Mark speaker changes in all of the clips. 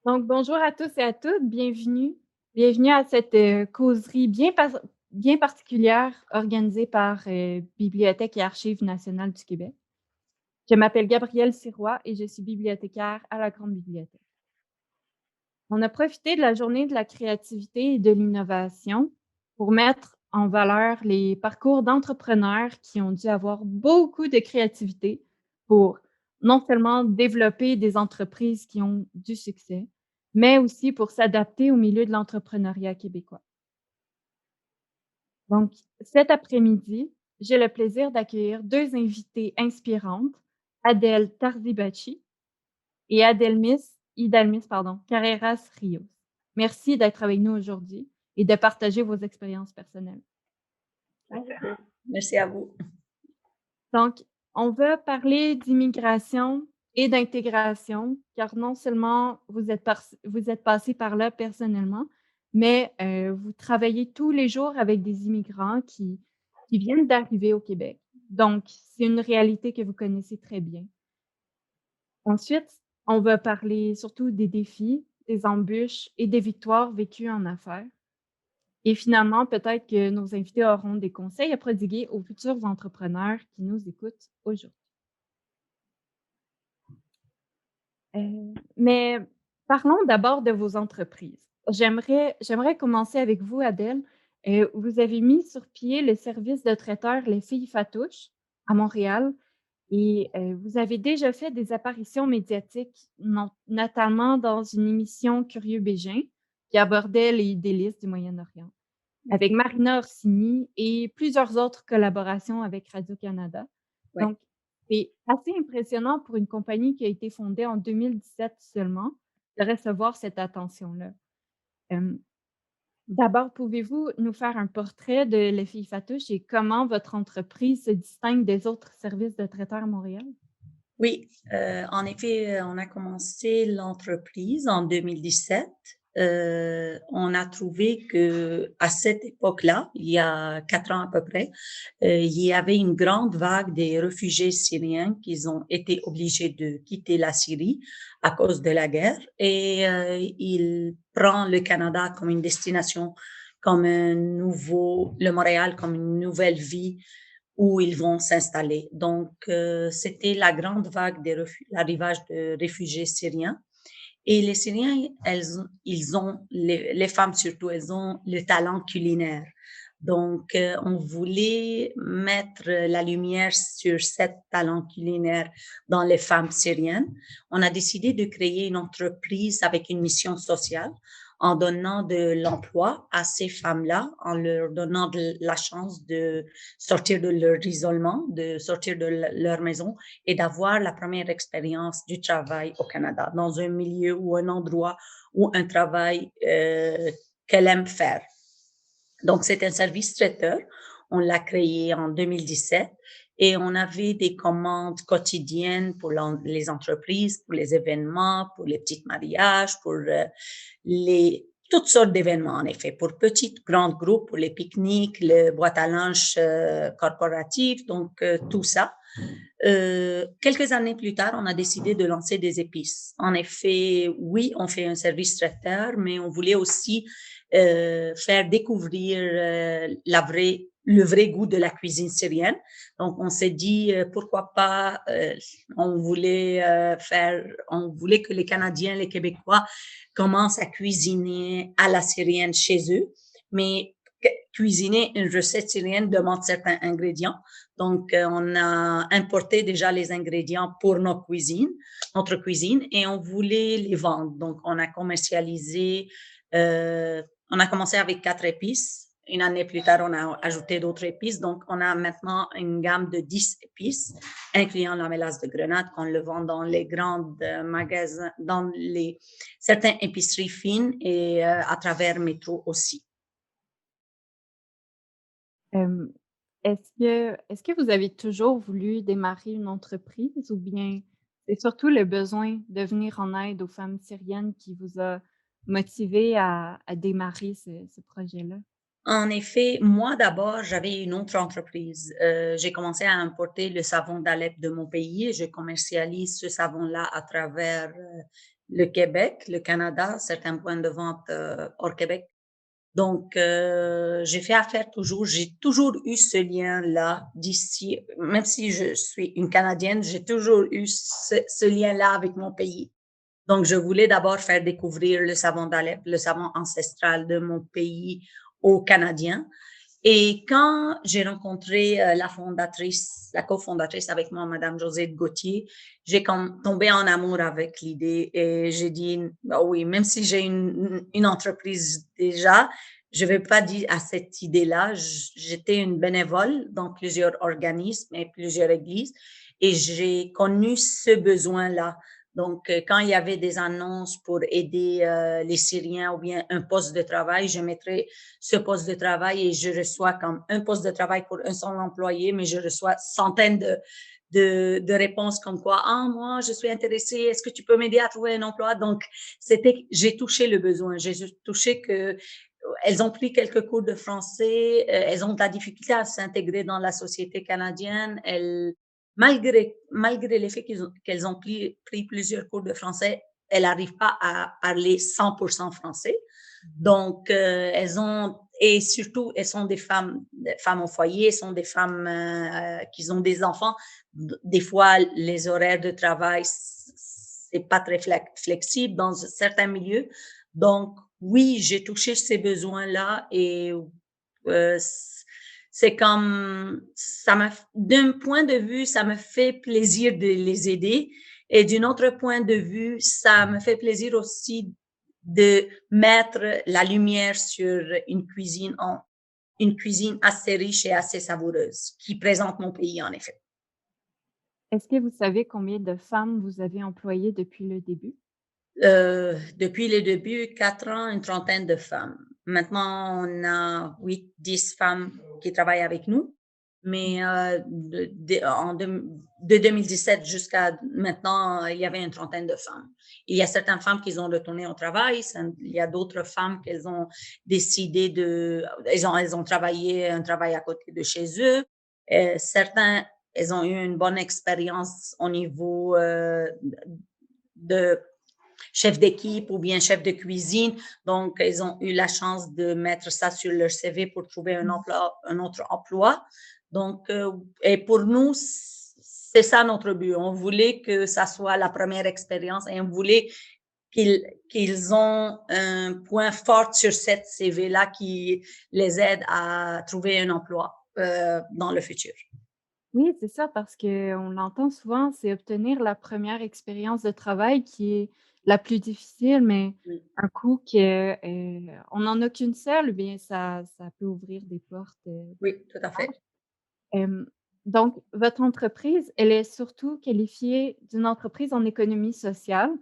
Speaker 1: Donc, bonjour à tous et à toutes, bienvenue. Bienvenue à cette causerie bien particulière organisée par Bibliothèque et Archives nationales du Québec. Je m'appelle Gabrielle Sirois et je suis bibliothécaire à la Grande Bibliothèque. On a profité de la journée de la créativité et de l'innovation pour mettre en valeur les parcours d'entrepreneurs qui ont dû avoir beaucoup de créativité pour non seulement développer des entreprises qui ont du succès, mais aussi pour s'adapter au milieu de l'entrepreneuriat québécois. Donc, cet après-midi, j'ai le plaisir d'accueillir deux invitées inspirantes, Adèle Tarzibachi et Idalmis, Carreras Rios. Merci d'être avec nous aujourd'hui et de partager vos expériences personnelles.
Speaker 2: Merci à vous.
Speaker 1: Donc, on va parler d'immigration et d'intégration, car non seulement vous êtes passé par là personnellement, mais vous travaillez tous les jours avec des immigrants qui viennent d'arriver au Québec. Donc, c'est une réalité que vous connaissez très bien. Ensuite, on va parler surtout des défis, des embûches et des victoires vécues en affaires. Et finalement, peut-être que nos invités auront des conseils à prodiguer aux futurs entrepreneurs qui nous écoutent aujourd'hui. Mais parlons d'abord de vos entreprises. J'aimerais commencer avec vous, Adèle. Vous avez mis sur pied le service de traiteur Les Filles Fatouches à Montréal et vous avez déjà fait des apparitions médiatiques, notamment dans une émission Curieux Bégin qui abordait les délices du Moyen-Orient, avec Marina Orsini et plusieurs autres collaborations avec Radio-Canada.
Speaker 2: Ouais.
Speaker 1: Donc, c'est assez impressionnant pour une compagnie qui a été fondée en 2017 seulement de recevoir cette attention-là. Hem, D'abord, pouvez-vous nous faire un portrait de Les Filles Fatouches et comment votre entreprise se distingue des autres services de traiteurs à Montréal?
Speaker 2: Oui, en effet, on a commencé l'entreprise en 2017. On a trouvé que à cette époque-là, il y a 4 ans à peu près, il y avait une grande vague des réfugiés syriens qui ont été obligés de quitter la Syrie à cause de la guerre et il prend le Canada comme une destination, comme le Montréal comme une nouvelle vie où ils vont s'installer. Donc, c'était la grande vague l'arrivage de réfugiés syriens. Et les Syriens, ils ont, les femmes surtout, elles ont le talent culinaire. Donc, on voulait mettre la lumière sur cet talent culinaire dans les femmes syriennes. On a décidé de créer une entreprise avec une mission sociale en donnant de l'emploi à ces femmes-là, en leur donnant la chance de sortir de leur isolement, de sortir de leur maison et d'avoir la première expérience du travail au Canada, dans un milieu ou un endroit ou un travail qu'elle aime faire. Donc, c'est un service traiteur. On l'a créé en 2017 et on avait des commandes quotidiennes pour les entreprises, pour les événements, pour les petits mariages, pour toutes sortes d'événements, en effet, pour petits, grands groupes, pour les pique-niques, les boîtes à lunch corporatives, donc tout ça. Quelques années plus tard, on a décidé de lancer des épices. En effet, oui, on fait un service traiteur, mais on voulait aussi faire découvrir le vrai goût de la cuisine syrienne. Donc, on s'est dit pourquoi pas. On voulait que les Canadiens, les Québécois commencent à cuisiner à la syrienne chez eux, mais cuisiner une recette syrienne demande certains ingrédients. Donc, on a importé déjà les ingrédients pour notre cuisine, et on voulait les vendre. Donc, on a commercialisé, on a commencé avec 4 épices. Une année plus tard, on a ajouté d'autres épices. Donc, on a maintenant une gamme de 10 épices, incluant la mélasse de grenade qu'on le vend dans les grands magasins, dans certaines épiceries fines et à travers métro aussi.
Speaker 1: Hem, est-ce que vous avez toujours voulu démarrer une entreprise ou bien c'est surtout le besoin de venir en aide aux femmes syriennes qui vous a motivé à démarrer ce projet-là?
Speaker 2: En effet, moi d'abord, j'avais une autre entreprise. J'ai commencé à importer le savon d'Alep de mon pays et je commercialise ce savon-là à travers le Québec, le Canada, certains points de vente hors Québec. Donc, j'ai fait affaire toujours. J'ai toujours eu ce lien-là d'ici. Même si je suis une Canadienne, j'ai toujours eu ce lien-là avec mon pays. Donc, je voulais d'abord faire découvrir le savon d'Alep, le savon ancestral de mon pays aux Canadiens. Et quand j'ai rencontré la fondatrice, la cofondatrice avec moi, Madame Josette Gauthier, j'ai tombé en amour avec l'idée et j'ai dit, oh oui, même si j'ai une entreprise déjà, je vais pas dire à cette idée-là. J'étais une bénévole dans plusieurs organismes et plusieurs églises et j'ai connu ce besoin-là. Donc, quand il y avait des annonces pour aider les Syriens ou bien un poste de travail, je mettrais ce poste de travail et je reçois comme un poste de travail pour un seul employé, mais je reçois centaines de réponses comme quoi, ah, moi, je suis intéressée, est-ce que tu peux m'aider à trouver un emploi? Donc, j'ai touché le besoin, j'ai touché que elles ont pris quelques cours de français, elles ont de la difficulté à s'intégrer dans la société canadienne, malgré le fait qu'elles ont pris plusieurs cours de français, elles n'arrivent pas à parler 100% français. Donc, et surtout, elles sont des femmes au foyer, elles sont des femmes qui ont des enfants. Des fois, les horaires de travail, c'est pas très flexible dans certains milieux. Donc, oui, j'ai touché ces besoins-là et euh, c'est comme d'un point de vue, ça me fait plaisir de les aider et d'un autre point de vue, ça me fait plaisir aussi de mettre la lumière sur une cuisine assez riche et assez savoureuse qui présente mon pays en effet.
Speaker 1: Est-ce que vous savez combien de femmes vous avez employées depuis le début?
Speaker 2: Depuis le début, 4 ans, une trentaine de femmes. Maintenant, on a 8, 10 femmes qui travaillent avec nous. Mais de 2017 jusqu'à maintenant, il y avait une trentaine de femmes. Il y a certaines femmes qui ont retourné au travail. Il y a d'autres femmes qui ont décidé elles ont travaillé un travail à côté de chez eux. Certains, elles ont eu une bonne expérience au niveau de chef d'équipe ou bien chef de cuisine. Donc, ils ont eu la chance de mettre ça sur leur CV pour trouver un autre emploi. Donc, et pour nous, c'est ça notre but. On voulait que ça soit la première expérience et on voulait qu'ils ont un point fort sur cette CV-là qui les aide à trouver un emploi dans le futur.
Speaker 1: Oui, c'est ça, parce qu'on l'entend souvent, c'est obtenir la première expérience de travail qui est la plus difficile, mais
Speaker 2: Oui,
Speaker 1: un coup que, on n'en a qu'une seule, eh bien ça peut ouvrir des portes,
Speaker 2: oui, tout à fait.
Speaker 1: hem, donc votre entreprise, elle est surtout qualifiée d'une entreprise en économie sociale.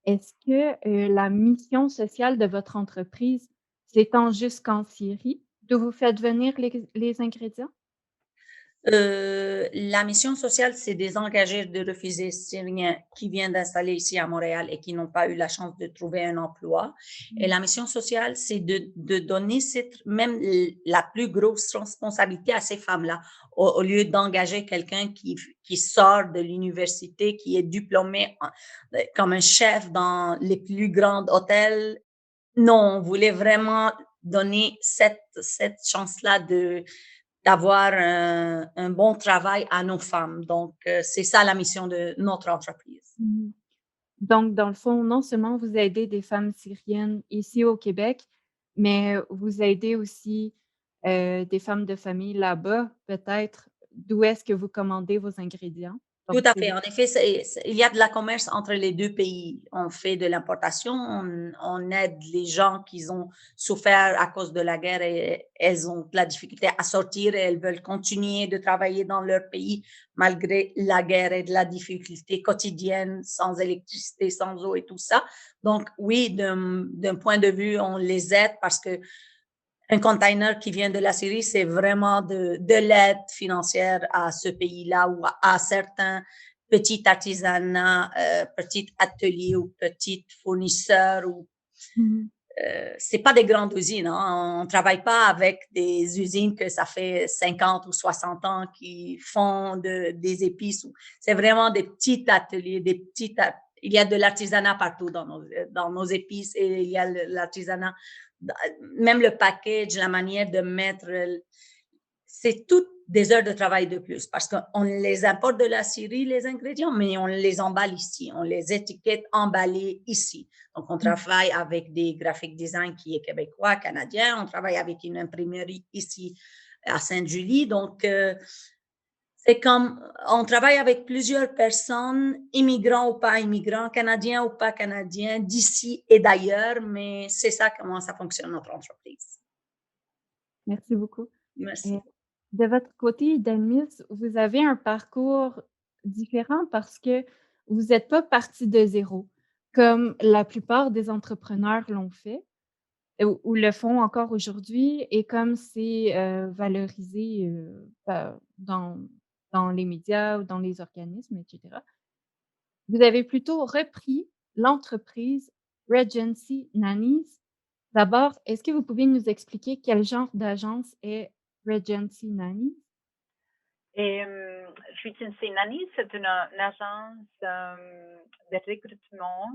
Speaker 1: Est-ce que, la mission sociale de votre entreprise s'étend jusqu'en Syrie, d'où vous faites venir les ingrédients?
Speaker 2: La mission sociale, c'est des engagés de réfugiés syriens qui viennent d'installer ici à Montréal et qui n'ont pas eu la chance de trouver un emploi. Et
Speaker 1: Mmh.
Speaker 2: la mission sociale, c'est de donner même la plus grosse responsabilité à ces femmes-là, au lieu d'engager quelqu'un qui sort de l'université, qui est diplômé comme un chef dans les plus grands hôtels. Non, on voulait vraiment donner cette chance-là d'avoir un bon travail à nos femmes. Donc, c'est ça la mission de notre entreprise.
Speaker 1: Mmh. Donc, dans le fond, non seulement vous aidez des femmes syriennes ici au Québec, mais vous aidez aussi, des femmes de famille là-bas, peut-être, d'où est-ce que vous commandez vos ingrédients?
Speaker 2: Tout
Speaker 1: Donc
Speaker 2: à
Speaker 1: c'est
Speaker 2: fait. En effet, il y a de la commerce entre les deux pays. On fait de l'importation, on aide les gens qui ont souffert à cause de la guerre et elles ont de la difficulté à sortir et elles veulent continuer de travailler dans leur pays malgré la guerre et de la difficulté quotidienne, sans électricité, sans eau et tout ça. Donc, oui, d'un point de vue, on les aide parce que un container qui vient de la Syrie, c'est vraiment de l'aide financière à ce pays-là ou à certains petits artisanats, petits ateliers ou petits fournisseurs.
Speaker 1: mmh.
Speaker 2: C'est pas des grandes usines. Hein. On travaille pas avec des usines que ça fait 50 ou 60 ans qui font des épices. C'est vraiment des petits ateliers, des petits il y a de l'artisanat partout dans nos épices et il y a l'artisanat, même le package, la manière de mettre, c'est toutes des heures de travail de plus parce qu'on les importe de la Syrie, les ingrédients, mais on les emballe ici, on les étiquette emballés ici. Donc, on travaille avec des graphic design qui est québécois, canadien, on travaille avec une imprimerie ici à Sainte-Julie. Donc, c'est comme on travaille avec plusieurs personnes, immigrants ou pas immigrants, canadiens ou pas canadiens, d'ici et d'ailleurs, mais c'est ça comment ça fonctionne notre entreprise.
Speaker 1: Merci beaucoup. Et
Speaker 2: Merci.
Speaker 1: de votre côté, Damis, vous avez un parcours différent parce que vous n'êtes pas parti de zéro, comme la plupart des entrepreneurs l'ont fait ou le font encore aujourd'hui et comme c'est, valorisé, dans les médias ou dans les organismes et cetera. Vous avez plutôt repris l'entreprise Regency Nannies. D'abord, est-ce que vous pouvez nous expliquer quel genre d'agence est Regency Nannies?
Speaker 3: Et Regency Nanny, c'est une agence de recrutement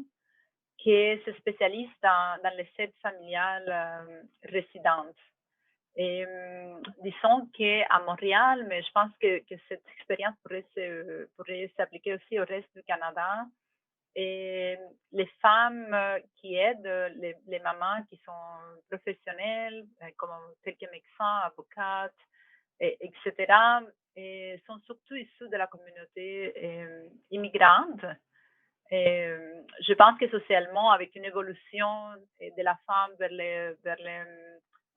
Speaker 3: qui se spécialise dans les aides familiales résidentes. Et disons qu'à Montréal, mais je pense que cette expérience pourrait s'appliquer aussi au reste du Canada. Et les femmes qui aident, les mamans qui sont professionnelles, comme quelques médecins, avocates, etc., et sont surtout issues de la communauté immigrante. Et, je pense que socialement, avec une évolution de la femme vers le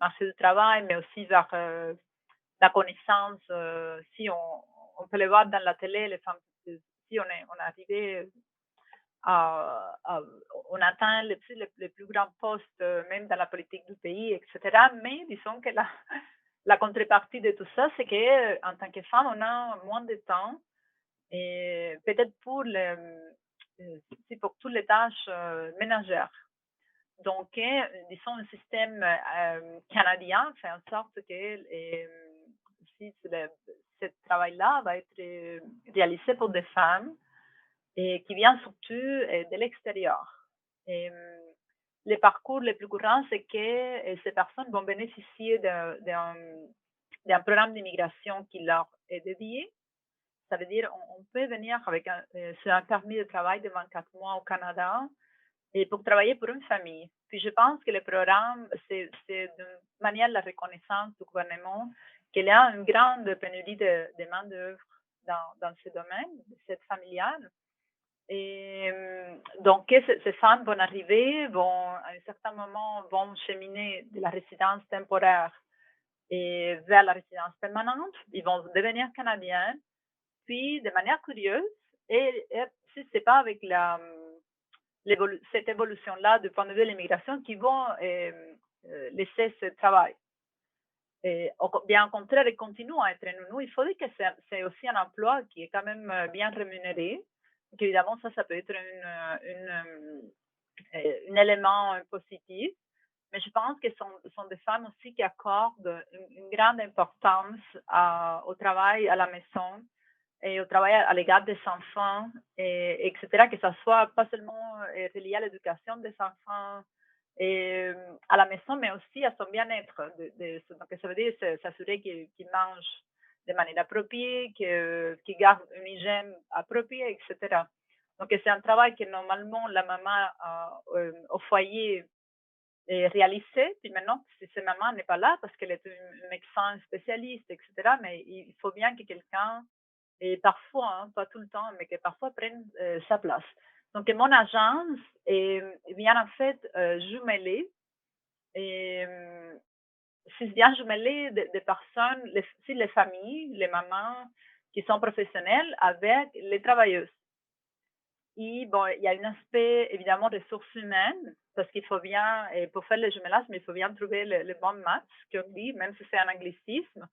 Speaker 3: marché du travail, mais aussi vers la connaissance, si on peut le voir dans la télé, les femmes, si on est arrivé on atteint les plus grands postes, même dans la politique du pays, etc. Mais disons que la contrepartie de tout ça, c'est qu'en tant que femme, on a moins de temps et peut-être pour toutes les tâches ménagères. Donc, disons, le système canadien fait en sorte que si ce travail-là va être réalisé pour des femmes, et qui vient surtout de l'extérieur. Et, les parcours les plus courants, c'est que ces personnes vont bénéficier d'un programme d'immigration qui leur est dédié. Ça veut dire on peut venir avec sur un permis de travail de 24 mois au Canada et pour travailler pour une famille. Puis je pense que le programme, c'est d'une manière la reconnaissance du gouvernement qu'il y a une grande pénurie de main-d'œuvre dans ce domaine, cette familiale. Et donc, ces femmes vont arriver, à un certain moment, vont cheminer de la résidence temporaire et vers la résidence permanente. Ils vont devenir canadiens. Puis, de manière curieuse, et si c'est pas avec cette évolution-là du point de vue de l'immigration qui vont laisser ce travail. Et bien au contraire, ils continuent à être nous. Il faut dire que c'est aussi un emploi qui est quand même bien rémunéré. Donc, évidemment, ça peut être un élément positif. Mais je pense que ce sont des femmes aussi qui accordent une grande importance au travail à la maison et au travail à l'égard des enfants, etc., que ça soit pas seulement relié à l'éducation des enfants et à la maison, mais aussi à son bien-être. Donc, ça veut dire s'assurer qu'ils mangent de manière appropriée, qu'ils gardent une hygiène appropriée, etc. Donc, c'est un travail que normalement la maman au foyer est réalisé. Puis maintenant, si cette maman n'est pas là parce qu'elle est une médecin spécialiste, etc., mais il faut bien que quelqu'un, et parfois, hein, pas tout le temps, mais que parfois prenne sa place. Donc, mon agence vient en fait jumeler, et c'est bien jumeler des personnes, les familles, les mamans qui sont professionnelles avec les travailleuses. Et bon, il y a un aspect évidemment ressources humaines, parce qu'il faut bien, et pour faire le jumelage, mais il faut bien trouver le bon match, qu'on dit, même si c'est un anglicisme.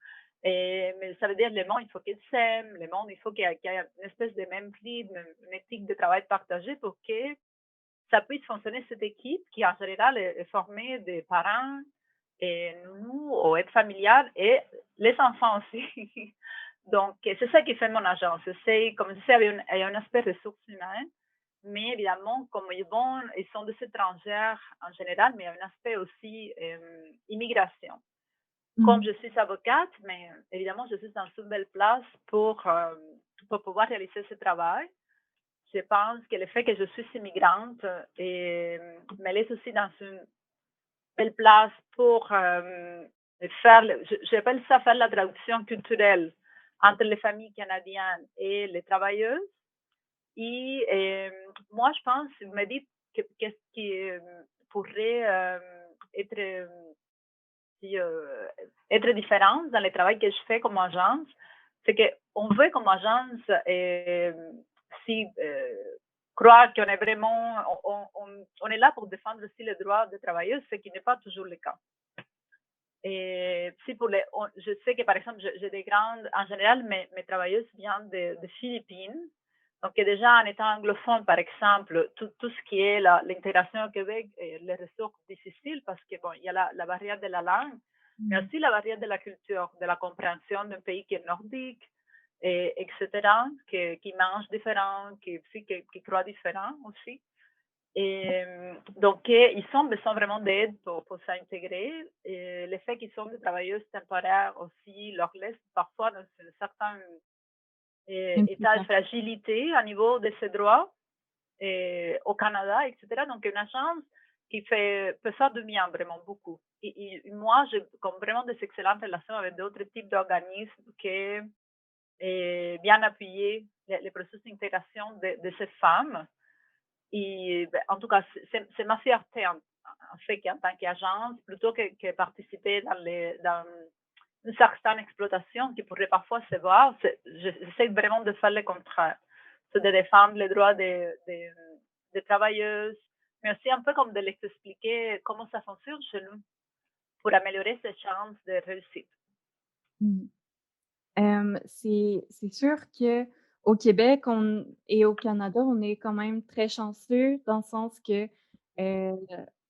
Speaker 3: Mais ça veut dire le monde, il faut qu'il s'aime, le monde, il faut qu'il y ait une espèce de même rythme, une éthique de travail partagée pour que ça puisse fonctionner cette équipe qui en général est formée des parents et nous, aux aides familiales et les enfants aussi. Donc, c'est ça qui fait mon agence. C'est, comme je disais, il y a un aspect ressources humaines, Mais évidemment, comme ils sont des étrangères en général, mais il y a un aspect aussi immigration. Comme je suis avocate, mais évidemment, je suis dans une belle place pour pouvoir réaliser ce travail. Je pense que le fait que je suis immigrante me laisse aussi dans une belle place pour faire, j'appelle ça faire la traduction culturelle entre les familles canadiennes et les travailleuses. Et moi, je pense, vous me dites qu'est-ce qui pourrait être, être différent dans le travail que je fais comme agence, c'est qu'on veut comme agence croire qu'on est vraiment, on est là pour défendre aussi les droits des travailleuses, ce qui n'est pas toujours le cas. Et si je sais que par exemple, j'ai des grandes, en général, mes travailleuses viennent de Philippines. Donc déjà, en étant anglophone, par exemple, tout ce qui est l'intégration au Québec, les ressources difficiles parce que bon, il y a la barrière de la langue, mais aussi la barrière de la culture, de la compréhension d'un pays qui est nordique, etc., qui mange différent, qui croit différent aussi. Et donc, ils ont besoin vraiment d'aide pour s'intégrer. Et le fait qu'ils sont des travailleuses temporaires aussi leur laisse parfois dans un certain état de fragilité au niveau de ses droits au Canada, etc. Donc, une agence qui peut faire du bien vraiment beaucoup. Et moi, j'ai comme vraiment des excellentes relations avec d'autres types d'organismes qui bien appuyer les processus d'intégration de ces femmes. Et en tout cas, c'est ma fierté en fait qu'en tant qu'agence, plutôt que participer dans une certaine exploitation qui pourrait parfois se voir, j'essaie vraiment de faire le contraire. C'est de défendre les droits des travailleuses, mais aussi un peu comme de les expliquer comment ça fonctionne chez nous pour améliorer ses chances de réussite.
Speaker 1: C'est sûr qu'au Québec et au Canada, on est quand même très chanceux dans le sens que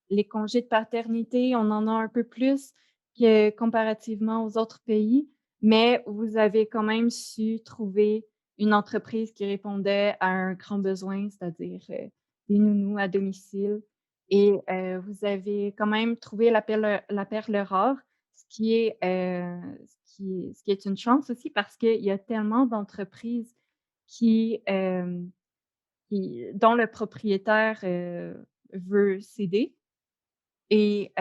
Speaker 1: les congés de paternité, on en a un peu plus que comparativement aux autres pays, mais vous avez quand même su trouver une entreprise qui répondait à un grand besoin, c'est-à-dire des nounous à domicile. Et vous avez quand même trouvé la perle rare, ce qui est une chance aussi parce qu'il y a tellement d'entreprises qui, dont le propriétaire veut céder et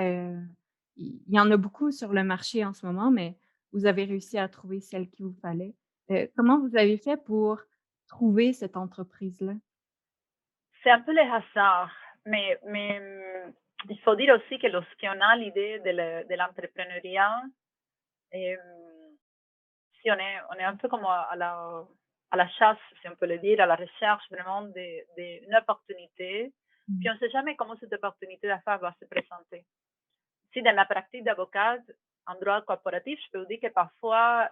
Speaker 1: il y en a beaucoup sur le marché en ce moment, mais vous avez réussi à trouver celle qu'il vous fallait. Comment vous avez fait pour trouver cette entreprise-là?
Speaker 3: C'est un peu le hasard, mais il faut dire aussi que lorsqu'on a l'idée de l'entrepreneuriat, si on est un peu comme à la chasse, si on peut le dire, à la recherche vraiment d'une opportunité, puis on ne sait jamais comment cette opportunité d'affaires va se présenter. Si dans ma pratique d'avocate en droit corporatif, je peux vous dire que parfois,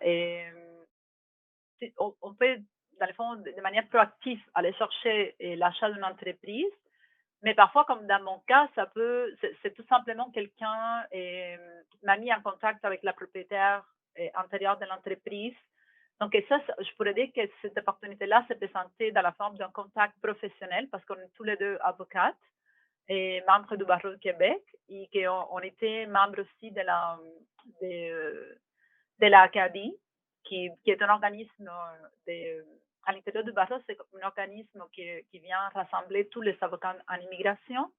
Speaker 3: on peut, dans le fond, de manière proactive, aller chercher l'achat d'une entreprise, mais parfois, comme dans mon cas, c'est tout simplement quelqu'un m'a mis en contact avec la propriétaire antérieure de l'entreprise. Donc, ça, je pourrais dire que cette opportunité-là s'est présentée dans la forme d'un contact professionnel parce qu'on est tous les deux avocates et membres du barreau du Québec et qu'on était membres aussi de l'Acadie, qui est un organisme à l'intérieur du barreau, c'est un organisme qui vient rassembler tous les avocats en immigration.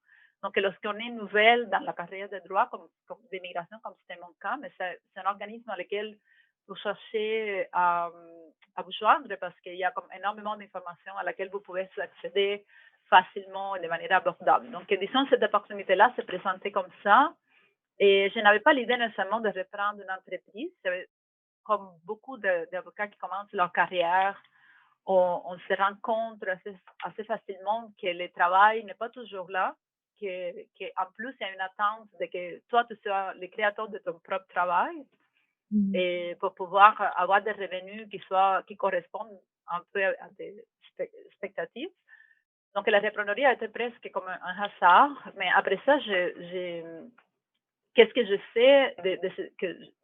Speaker 3: Donc, lorsqu'on est nouvelle dans la carrière de droit comme d'immigration, comme c'était mon cas, mais c'est un organisme dans lequel vous cherchez à vous joindre parce qu'il y a comme énormément d'informations à laquelle vous pouvez accéder facilement et de manière abordable. Donc, disons, cette opportunité-là s'est présentée comme ça. Et je n'avais pas l'idée nécessairement de reprendre une entreprise. Comme beaucoup d'avocats qui commencent leur carrière, on se rend compte assez facilement que le travail n'est pas toujours là, qu'en plus, il y a une attente de que toi, tu sois le créateur de ton propre travail et pour pouvoir avoir des revenus qui correspondent un peu à tes expectatives. Donc, la repreneuria était presque comme un hasard, mais après ça, qu'est-ce que je sais de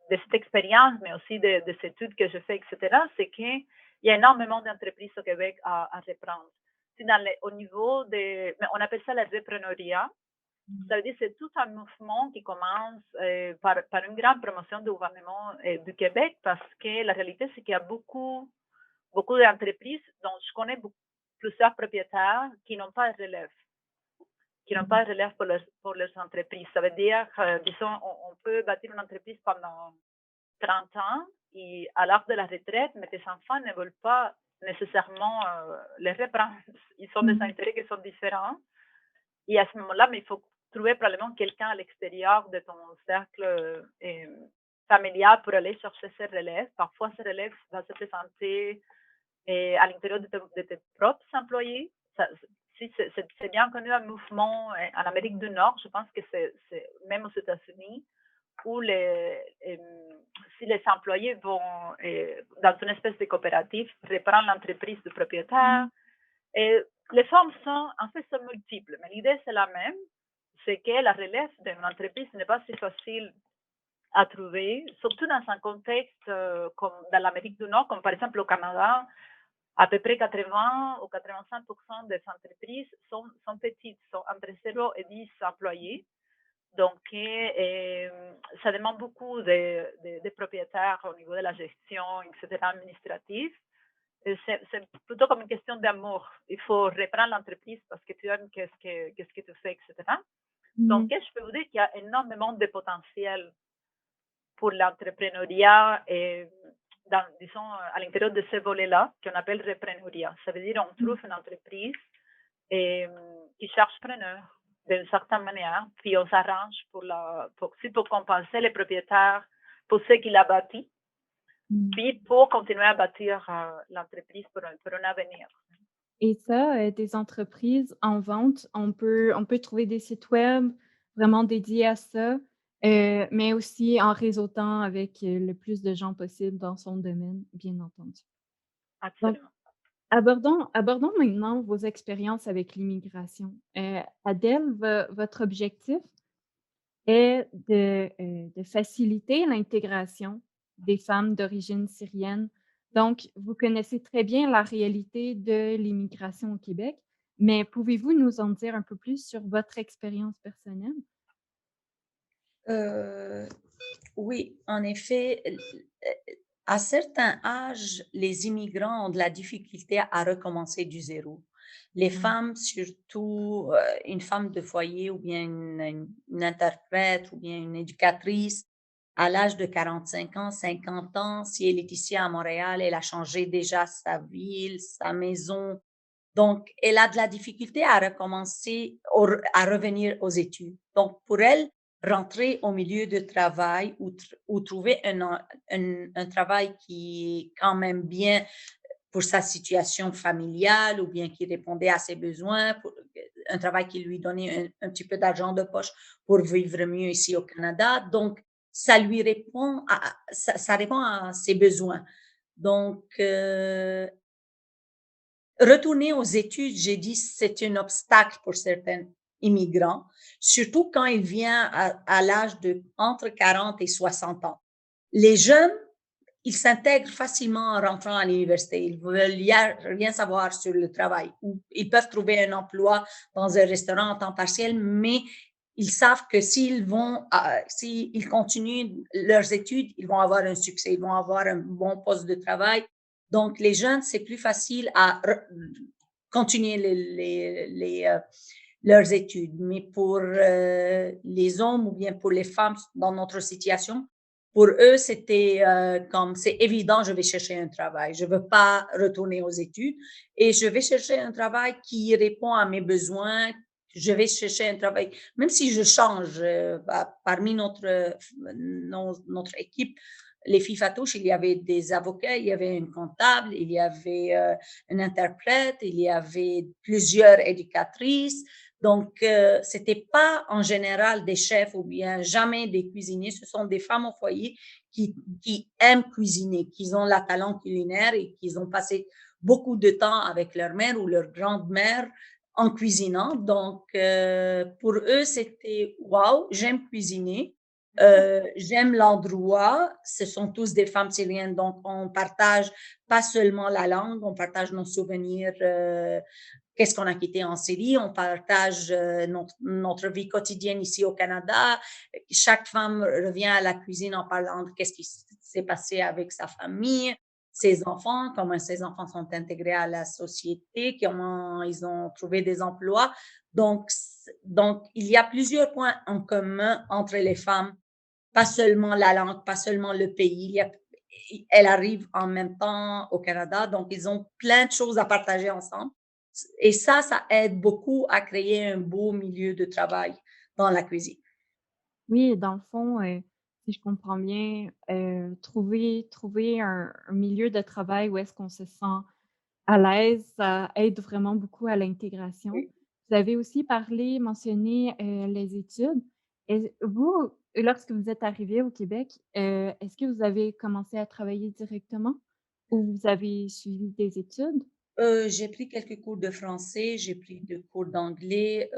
Speaker 3: cette expérience, mais aussi de ces études que je fais, etc., c'est qu'il y a énormément d'entreprises au Québec à reprendre. si au niveau de, mais on appelle ça la repreneuriat. Ça veut dire que c'est tout un mouvement qui commence par une grande promotion du gouvernement du Québec, parce que la réalité, c'est qu'il y a beaucoup d'entreprises dont je connais plusieurs propriétaires qui n'ont pas de relève, pour leurs entreprises. Ça veut dire, disons, on peut bâtir une entreprise pendant 30 ans et à l'âge de la retraite, mais tes enfants ne veulent pas nécessairement les reprendre. Ils ont des intérêts qui sont différents. Et à ce moment-là, mais il faut trouver probablement quelqu'un à l'extérieur de ton cercle familial pour aller chercher ces relèves. Parfois, ces relèves vont se présenter à l'intérieur de tes propres employés. C'est bien connu un mouvement en Amérique du Nord, je pense que c'est même aux États-Unis, où si les employés vont dans une espèce de coopérative reprendre l'entreprise du propriétaire. Et les formes sont multiples, mais l'idée c'est la même, c'est que la relève d'une entreprise n'est pas si facile à trouver, surtout dans un contexte comme dans l'Amérique du Nord, comme par exemple au Canada. À peu près 80 ou 85% des entreprises sont petites, sont entre 0 et 10 employés. Donc, ça demande beaucoup de propriétaires au niveau de la gestion, etc., administrative. C'est plutôt comme une question d'amour. Il faut reprendre l'entreprise parce que tu aimes qu'est-ce que tu fais, etc. Donc, je peux vous dire qu'il y a énormément de potentiel pour l'entrepreneuriat et disons, à l'intérieur de ce volet-là, qu'on appelle repreneuriat. Ça veut dire qu'on trouve une entreprise qui cherche preneur d'une certaine manière, puis on s'arrange pour compenser les propriétaires pour ce qu'il a bâti, puis pour continuer à bâtir l'entreprise pour un avenir.
Speaker 1: Et ça, des entreprises en vente, on peut trouver des sites web vraiment dédiés à ça, mais aussi en réseautant avec le plus de gens possible dans son domaine, bien entendu. Donc,
Speaker 3: Absolument.
Speaker 1: abordons maintenant vos expériences avec l'immigration. Adèle, votre objectif est de faciliter l'intégration des femmes d'origine syrienne. Donc, vous connaissez très bien la réalité de l'immigration au Québec, mais pouvez-vous nous en dire un peu plus sur votre expérience personnelle?
Speaker 2: Oui, en effet, à certains âges, les immigrants ont de la difficulté à recommencer du zéro. Les femmes, surtout une femme de foyer ou bien une interprète ou bien une éducatrice, à l'âge de 45 ans, 50 ans, si elle est ici à Montréal, elle a changé déjà sa ville, sa maison. Donc, elle a de la difficulté à recommencer, à revenir aux études. Donc, pour elle, rentrer au milieu de travail ou trouver un travail qui est quand même bien pour sa situation familiale ou bien qui répondait à ses besoins, un travail qui lui donnait un petit peu d'argent de poche pour vivre mieux ici au Canada. Donc, ça lui répond ça répond à ses besoins. Donc, retourner aux études, j'ai dit, c'est un obstacle pour certains immigrants, surtout quand il vient à l'âge de entre 40 et 60 ans. Les jeunes, ils s'intègrent facilement en rentrant à l'université. Ils veulent rien savoir sur le travail. Ou ils peuvent trouver un emploi dans un restaurant en temps partiel, mais ils savent que s'ils continuent leurs études, ils vont avoir un succès, ils vont avoir un bon poste de travail. Donc, les jeunes, c'est plus facile à continuer leurs études. Mais pour les hommes ou bien pour les femmes dans notre situation, pour eux, c'était comme c'est évident, je vais chercher un travail. Je ne veux pas retourner aux études et je vais chercher un travail qui répond à mes besoins. Je vais chercher un travail, même si je change parmi notre équipe, les filles Fatouches, il y avait des avocats, il y avait une comptable, il y avait un interprète, il y avait plusieurs éducatrices. Donc, c'était pas en général des chefs ou bien jamais des cuisiniers. Ce sont des femmes au foyer qui aiment cuisiner, qui ont la talent culinaire et qui ont passé beaucoup de temps avec leur mère ou leur grande-mère en cuisinant. Donc, pour eux, c'était « wow, j'aime cuisiner ». J'aime l'endroit. Ce sont tous des femmes syriennes, donc on partage pas seulement la langue, on partage nos souvenirs qu'est-ce qu'on a quitté en Syrie, on partage notre vie quotidienne ici au Canada. Chaque femme revient à la cuisine en parlant de qu'est-ce qui s'est passé avec sa famille, ses enfants, comment ces enfants sont intégrés à la société, comment ils ont trouvé des emplois. Donc, il y a plusieurs points en commun entre les femmes, pas seulement la langue, pas seulement le pays. Elles arrivent en même temps au Canada, donc ils ont plein de choses à partager ensemble. Et ça aide beaucoup à créer un beau milieu de travail dans la cuisine.
Speaker 1: Oui, dans le fond, si je comprends bien, trouver un milieu de travail où est-ce qu'on se sent à l'aise, ça aide vraiment beaucoup à l'intégration.
Speaker 2: Oui.
Speaker 1: Vous avez aussi mentionné, les études. Et vous, lorsque vous êtes arrivé au Québec, est-ce que vous avez commencé à travailler directement ou vous avez suivi des études?
Speaker 2: J'ai pris quelques cours de français, j'ai pris des cours d'anglais,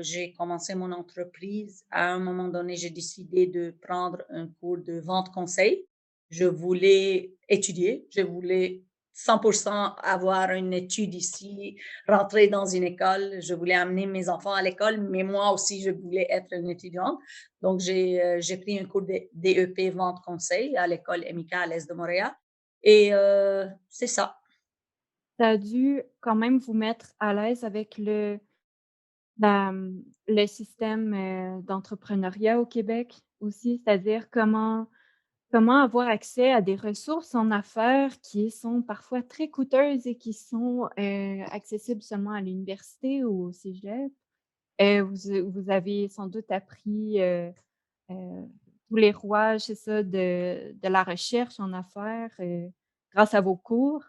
Speaker 2: j'ai commencé mon entreprise. À un moment donné, j'ai décidé de prendre un cours de vente conseil. Je voulais étudier, je voulais 100% avoir une étude ici, rentrer dans une école. Je voulais amener mes enfants à l'école, mais moi aussi, je voulais être une étudiante. Donc, j'ai pris un cours de DEP vente conseil à l'école MICA à l'Est de Montréal. Et c'est ça.
Speaker 1: Ça a dû quand même vous mettre à l'aise avec le système, d'entrepreneuriat au Québec aussi, c'est-à-dire comment avoir accès à des ressources en affaires qui sont parfois très coûteuses et qui sont, accessibles seulement à l'université ou au cégep. Vous avez sans doute appris, heu, tous les rouages, c'est ça, de la recherche en affaires, grâce à vos cours.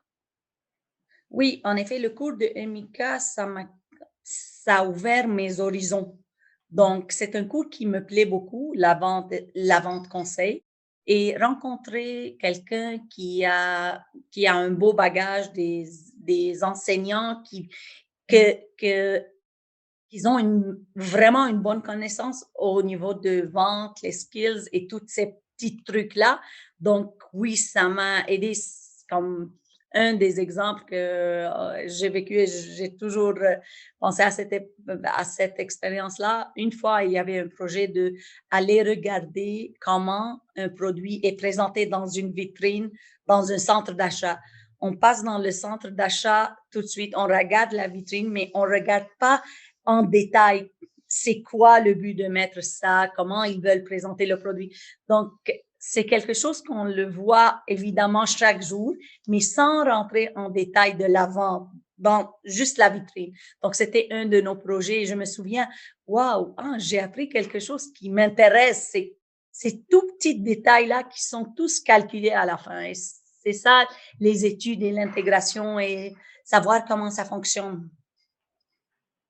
Speaker 2: Oui, en effet, le cours de MICA, ça a ouvert mes horizons. Donc, c'est un cours qui me plaît beaucoup, la vente conseil, et rencontrer quelqu'un qui a un beau bagage, des enseignants que, qu'ils ont vraiment une bonne connaissance au niveau de vente, les skills et tous ces petits trucs-là. Donc, oui, ça m'a aidé comme un des exemples que j'ai vécu et j'ai toujours pensé à cette expérience-là. Une fois, il y avait un projet de aller regarder comment un produit est présenté dans une vitrine, dans un centre d'achat. On passe dans le centre d'achat tout de suite, on regarde la vitrine, mais on regarde pas en détail c'est quoi le but de mettre ça, comment ils veulent présenter le produit. Donc, c'est quelque chose qu'on le voit évidemment chaque jour, mais sans rentrer en détail de la vente, dans juste la vitrine. Donc, c'était un de nos projets et je me souviens, waouh, j'ai appris quelque chose qui m'intéresse. C'est ces tout petits détails-là qui sont tous calculés à la fin. Et c'est ça, les études et l'intégration et savoir comment ça fonctionne.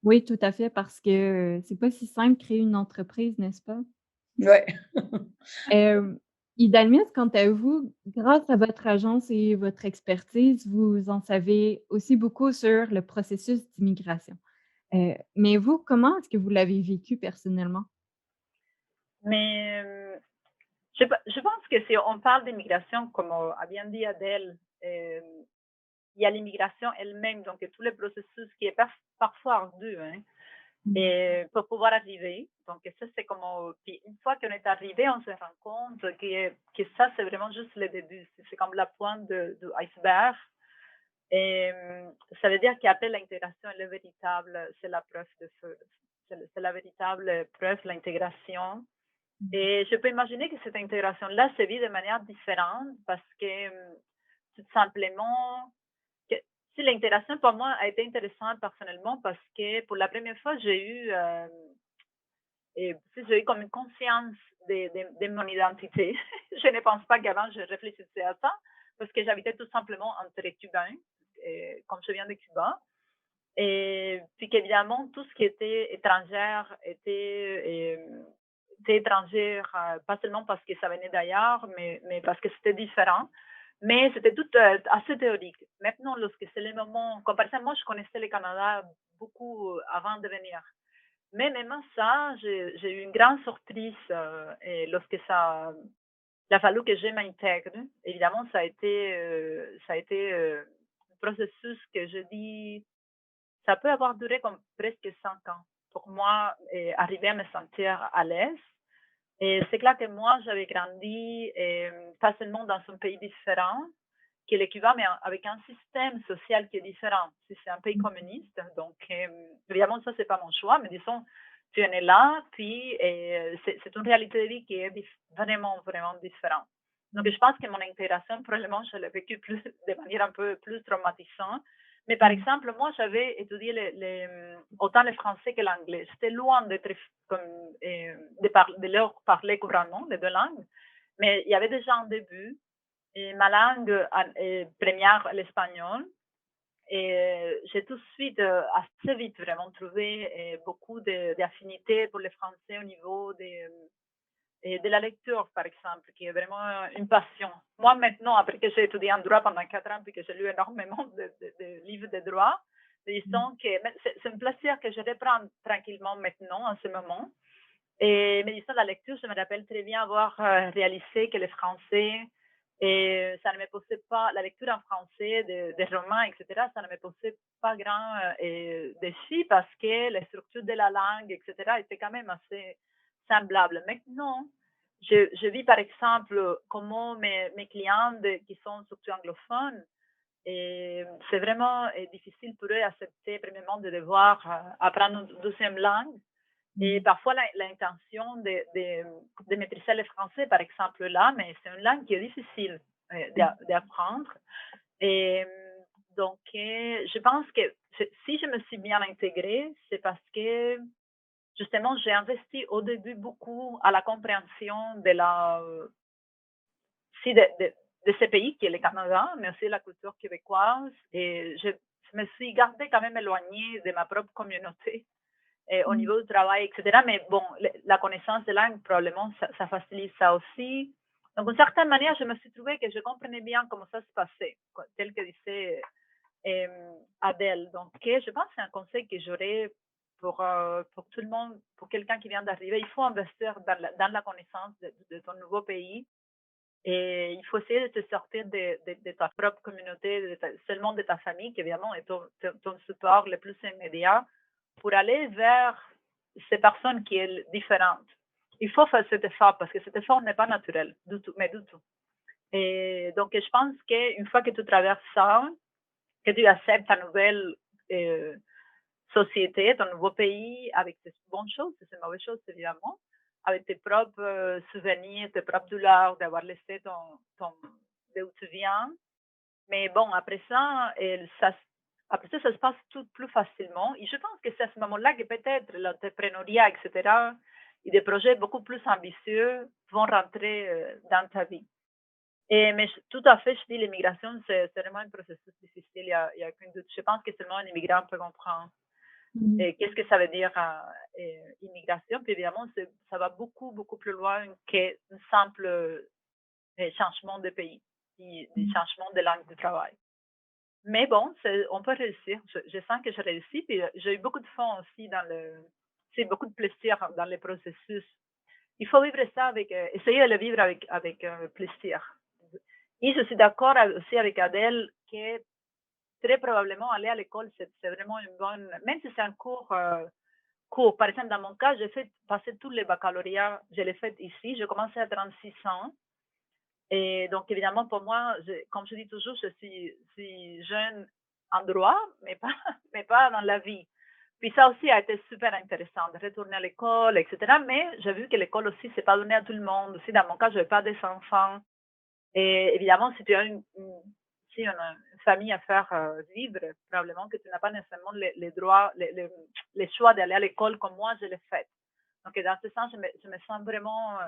Speaker 1: Oui, tout à fait, parce que, c'est pas si simple créer une entreprise, n'est-ce pas?
Speaker 2: Ouais.
Speaker 1: Hem, Idalmis, quant à vous, grâce à votre agence et votre expertise, vous en savez aussi beaucoup sur le processus d'immigration. Mais vous, comment est-ce que vous l'avez vécu personnellement?
Speaker 3: Mais je pense que si on parle d'immigration, comme a bien dit Adèle, il y a l'immigration elle-même, donc tout le processus qui est parfois ardu, hein,
Speaker 1: Mmh.
Speaker 3: et pour pouvoir arriver. Donc ça, c'est comme, puis une fois qu'on est arrivé, on se rend compte que ça, c'est vraiment juste le début. C'est comme la pointe de iceberg. Et ça veut dire qu'après l'intégration, le véritable, c'est la preuve de feu. C'est la véritable preuve, l'intégration. Et je peux imaginer que cette intégration-là se vit de manière différente parce que tout simplement, que, si l'intégration pour moi a été intéressante personnellement parce que pour la première fois, j'ai eu comme une conscience de mon identité. Je ne pense pas qu'avant je réfléchissais à ça parce que j'habitais tout simplement entre Cubains, comme je viens de Cuba. Et puis qu'évidemment, tout ce qui était étrangère était étrangère, pas seulement parce que ça venait d'ailleurs, mais parce que c'était différent. Mais c'était tout assez théorique. Maintenant, lorsque c'est le moment, comme par exemple, moi, je connaissais le Canada beaucoup avant de venir. Mais même ça, j'ai eu une grande surprise et lorsque il a fallu que je m'intègre. Évidemment, ça a été un processus que je dis ça peut avoir duré comme presque 5 ans pour moi arriver à me sentir à l'aise. Et c'est clair que moi, j'avais grandi pas seulement dans un pays différent, qui est l'équivalent, mais avec un système social qui est différent. Si c'est un pays communiste, donc évidemment, ça, c'est pas mon choix, mais disons, tu es né là, puis c'est une réalité de vie qui est vraiment, vraiment différente. Donc, je pense que mon intégration, probablement, je l'ai vécue de manière un peu plus traumatisante. Mais par exemple, moi, j'avais étudié autant le français que l'anglais. C'était loin d'être comme, de leur parler couramment, les deux langues. Mais il y avait déjà un début. Et ma langue première, l'espagnol. Et j'ai tout de suite, assez vite, vraiment trouvé beaucoup d'affinités pour le français au niveau de la lecture, par exemple, qui est vraiment une passion. Moi, maintenant, après que j'ai étudié en droit pendant 4 ans, puis que j'ai lu énormément de livres de droit, disons que c'est un plaisir que je reprends tranquillement maintenant, en ce moment. Mais disons, la lecture, je me rappelle très bien avoir réalisé que le français, ça ne me posait pas, la lecture en français des romans, etc., ça ne me posait pas grand défi parce que la structure de la langue, etc., était quand même assez semblable. Maintenant, je vis par exemple comment mes clients qui sont surtout anglophones, et c'est vraiment difficile pour eux d'accepter, premièrement, de devoir apprendre une deuxième langue. Et parfois, l'intention de maîtriser le français, par exemple, là, mais c'est une langue qui est difficile d'apprendre. Et donc, je pense que si je me suis bien intégrée, c'est parce que, justement, j'ai investi au début beaucoup à la compréhension de ce pays qui est le Canada, mais aussi la culture québécoise. Et je me suis gardée quand même éloignée de ma propre communauté au niveau du travail, etc. Mais bon, la connaissance de langue, probablement, ça facilite ça aussi. Donc, d'une certaine manière, je me suis trouvée que je comprenais bien comment ça se passait, tel que disait Adèle. Donc, je pense que c'est un conseil que j'aurais pour tout le monde, pour quelqu'un qui vient d'arriver. Il faut investir dans la connaissance de ton nouveau pays. Et il faut essayer de te sortir de ta propre communauté, seulement de ta famille, qui évidemment est ton support le plus immédiat, pour aller vers ces personnes qui sont différentes. Il faut faire cet effort parce que cet effort n'est pas naturel, du tout, mais du tout. Et donc, je pense qu'une fois que tu traverses ça, que tu acceptes ta nouvelle société, ton nouveau pays, avec ses bonnes choses et ses mauvaises choses, évidemment, avec tes propres souvenirs, tes propres douleurs, d'avoir laissé d'où tu viens. Mais bon, après ça, ça se passe tout plus facilement. Et je pense que c'est à ce moment-là que peut-être l'entrepreneuriat, etc., et des projets beaucoup plus ambitieux vont rentrer dans ta vie. Mais tout à fait, je dis, l'immigration, c'est vraiment un processus difficile, il n'y a aucun doute. Je pense que seulement un immigrant peut comprendre qu'est-ce que ça veut dire immigration. Puis évidemment, ça va beaucoup, beaucoup plus loin qu'un simple changement de pays, des changements de langue de travail. Mais bon, on peut réussir. Je sens que je réussis. Puis j'ai eu beaucoup de fun aussi c'est beaucoup de plaisir dans le processus. Il faut vivre ça essayer de le vivre avec plaisir. Et je suis d'accord aussi avec Adèle que très probablement aller à l'école, c'est vraiment une bonne, même si c'est un cours. Par exemple, dans mon cas, j'ai fait passer tous les baccalauréats, je l'ai fait ici. J'ai commencé à 36 ans. Et donc, évidemment, pour moi, comme je dis toujours, je suis jeune en droit, mais pas dans la vie. Puis ça aussi a été super intéressant, de retourner à l'école, etc. Mais j'ai vu que l'école aussi, c'est pas donné à tout le monde. Aussi, dans mon cas, je n'avais pas des enfants. Et évidemment, si tu as une famille à faire vivre, probablement que tu n'as pas nécessairement les droits, les choix d'aller à l'école comme moi, je l'ai fait. Donc, dans ce sens, je me sens vraiment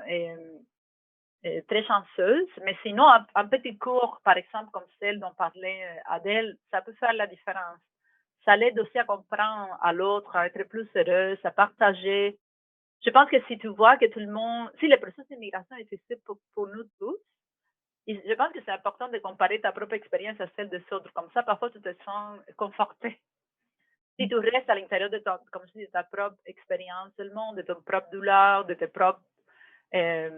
Speaker 3: très chanceuse. Mais sinon, un petit cours, par exemple, comme celle dont parlait Adèle, ça peut faire la différence. Ça l'aide aussi à comprendre à l'autre, à être plus heureuse, à partager. Je pense que si tu vois que tout le monde, si le processus d'immigration est difficile pour nous tous, je pense que c'est important de comparer ta propre expérience à celle des autres. Comme ça, parfois, tu te sens conforté. Si tu restes à l'intérieur de ta propre expérience seulement, de ton propre douleur, de tes propres... mais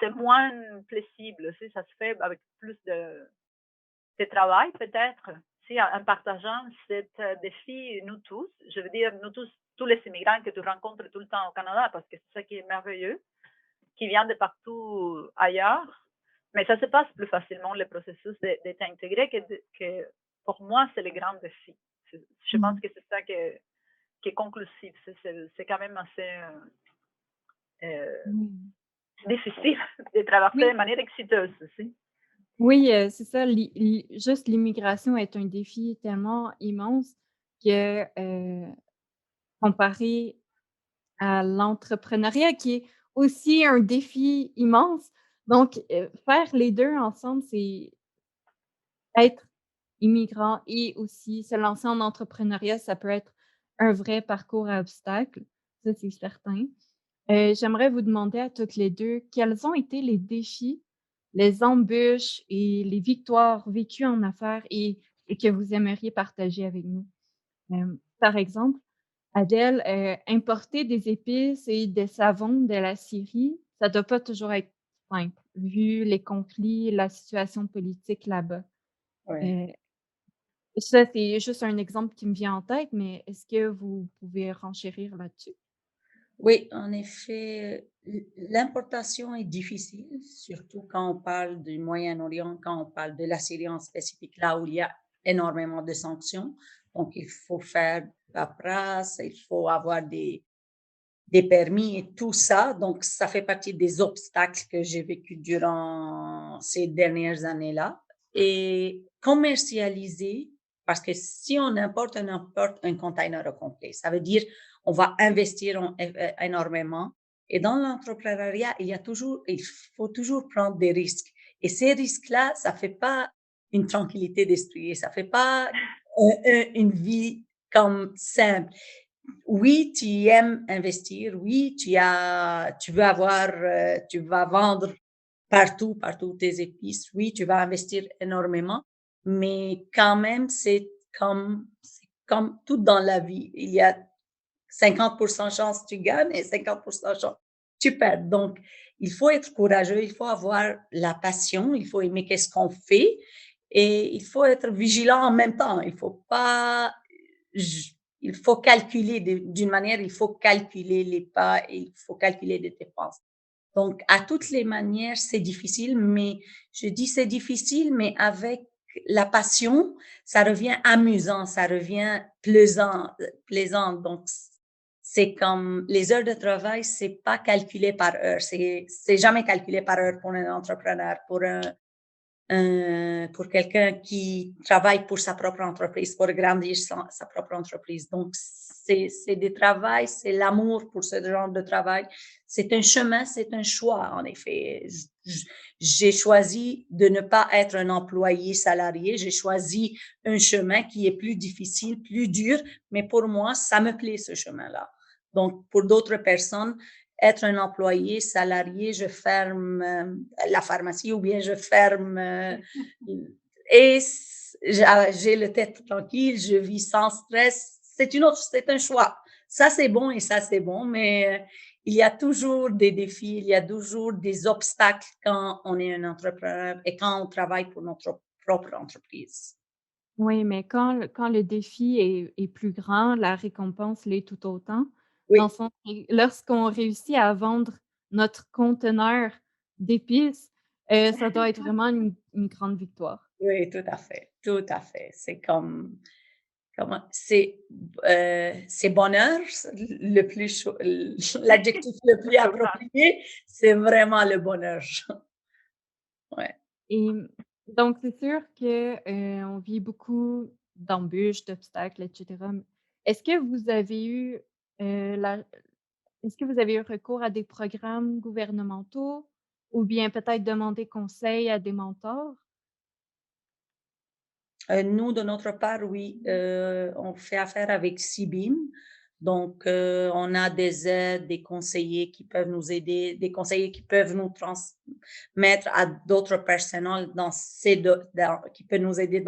Speaker 3: c'est moins plaisible. Si ça se fait avec plus de travail, peut-être. aussi en partageant cet défi, nous tous, je veux dire, nous tous, tous les immigrants que tu rencontres tout le temps au Canada, parce que c'est ça qui est merveilleux, qui viennent de partout ailleurs. Mais ça se passe plus facilement, le processus de t'intégrer, que pour moi, c'est le grand défi. Je pense que c'est ça qui est conclusif. C'est quand même assez difficile de traverser de manière exiteuse aussi.
Speaker 1: Oui, c'est ça. Juste l'immigration est un défi tellement immense que, comparé à l'entrepreneuriat qui est aussi un défi immense. Donc, faire les 2 ensemble, c'est être immigrant et aussi se lancer en entrepreneuriat, ça peut être un vrai parcours à obstacles, ça c'est certain. J'aimerais vous demander à toutes les 2 quels ont été les défis, les embûches et les victoires vécues en affaires et que vous aimeriez partager avec nous? Par exemple, Adèle, importer des épices et des savons de la Syrie, ça doit pas toujours être simple, vu les conflits, la situation politique là-bas.
Speaker 2: Ouais.
Speaker 1: Heu, Ça, c'est juste un exemple qui me vient en tête, mais est-ce que vous pouvez renchérir là-dessus?
Speaker 2: Oui, en effet, l'importation est difficile, surtout quand on parle du Moyen-Orient, quand on parle de la Syrie en spécifique, là où il y a énormément de sanctions. Donc, il faut faire paperasse, il faut avoir des permis et tout ça. Donc, ça fait partie des obstacles que j'ai vécu durant ces dernières années-là. Et commercialiser, parce que si on importe un container au complet, ça veut dire on va investir énormément. Et dans l'entrepreneuriat, il faut toujours prendre des risques. Et ces risques-là, ça fait pas une tranquillité d'esprit, ça fait pas une vie comme simple. Oui, tu aimes investir, oui, tu vas vendre partout tes épices, oui, tu vas investir énormément, mais quand même, c'est comme tout dans la vie. Il y a 50% chance tu gagnes et 50% chance tu perds. Donc, il faut être courageux, il faut avoir la passion, il faut aimer qu'est-ce qu'on fait et il faut être vigilant en même temps. Il faut calculer d'une manière, il faut calculer les pas et il faut calculer les dépenses. Donc, à toutes les manières, c'est difficile, mais je dis c'est difficile, mais avec la passion, ça revient amusant, ça revient plaisant. Donc, c'est comme les heures de travail, c'est pas calculé par heure. C'est jamais calculé par heure pour un entrepreneur, pour quelqu'un qui travaille pour sa propre entreprise, pour grandir sa propre entreprise. Donc, c'est du travail, c'est l'amour pour ce genre de travail. C'est un chemin, c'est un choix, en effet. J'ai choisi de ne pas être un employé salarié. J'ai choisi un chemin qui est plus difficile, plus dur, mais pour moi, ça me plaît, ce chemin-là. Donc, pour d'autres personnes, être un employé salarié, je ferme la pharmacie ou bien je ferme et j'ai le tête tranquille, je vis sans stress. C'est un choix. Ça, c'est bon et ça, c'est bon, mais il y a toujours des défis, il y a toujours des obstacles quand on est un entrepreneur et quand on travaille pour notre propre entreprise.
Speaker 1: Oui, mais quand le défi est plus grand, la récompense l'est tout autant. Dans le
Speaker 2: Oui,
Speaker 1: sens que lorsqu'on réussit à vendre notre conteneur d'épices, ça doit être vraiment une grande victoire.
Speaker 2: oui, tout à fait, tout à fait. C'est comme c'est bonheur, le plus l'adjectif le plus approprié, c'est vraiment le bonheur. Ouais.
Speaker 1: Et donc c'est sûr que, on vit beaucoup d'embûches, d'obstacles et cetera. Est-ce que vous avez eu, la est-ce que vous avez eu recours à des programmes gouvernementaux ou bien peut-être demander conseil à des mentors?
Speaker 2: Nous, de notre part, oui, on fait affaire avec CIBIM. Donc, on a des aides, des conseillers qui peuvent nous aider, des conseillers qui peuvent nous transmettre à d'autres personnels qui peuvent nous aider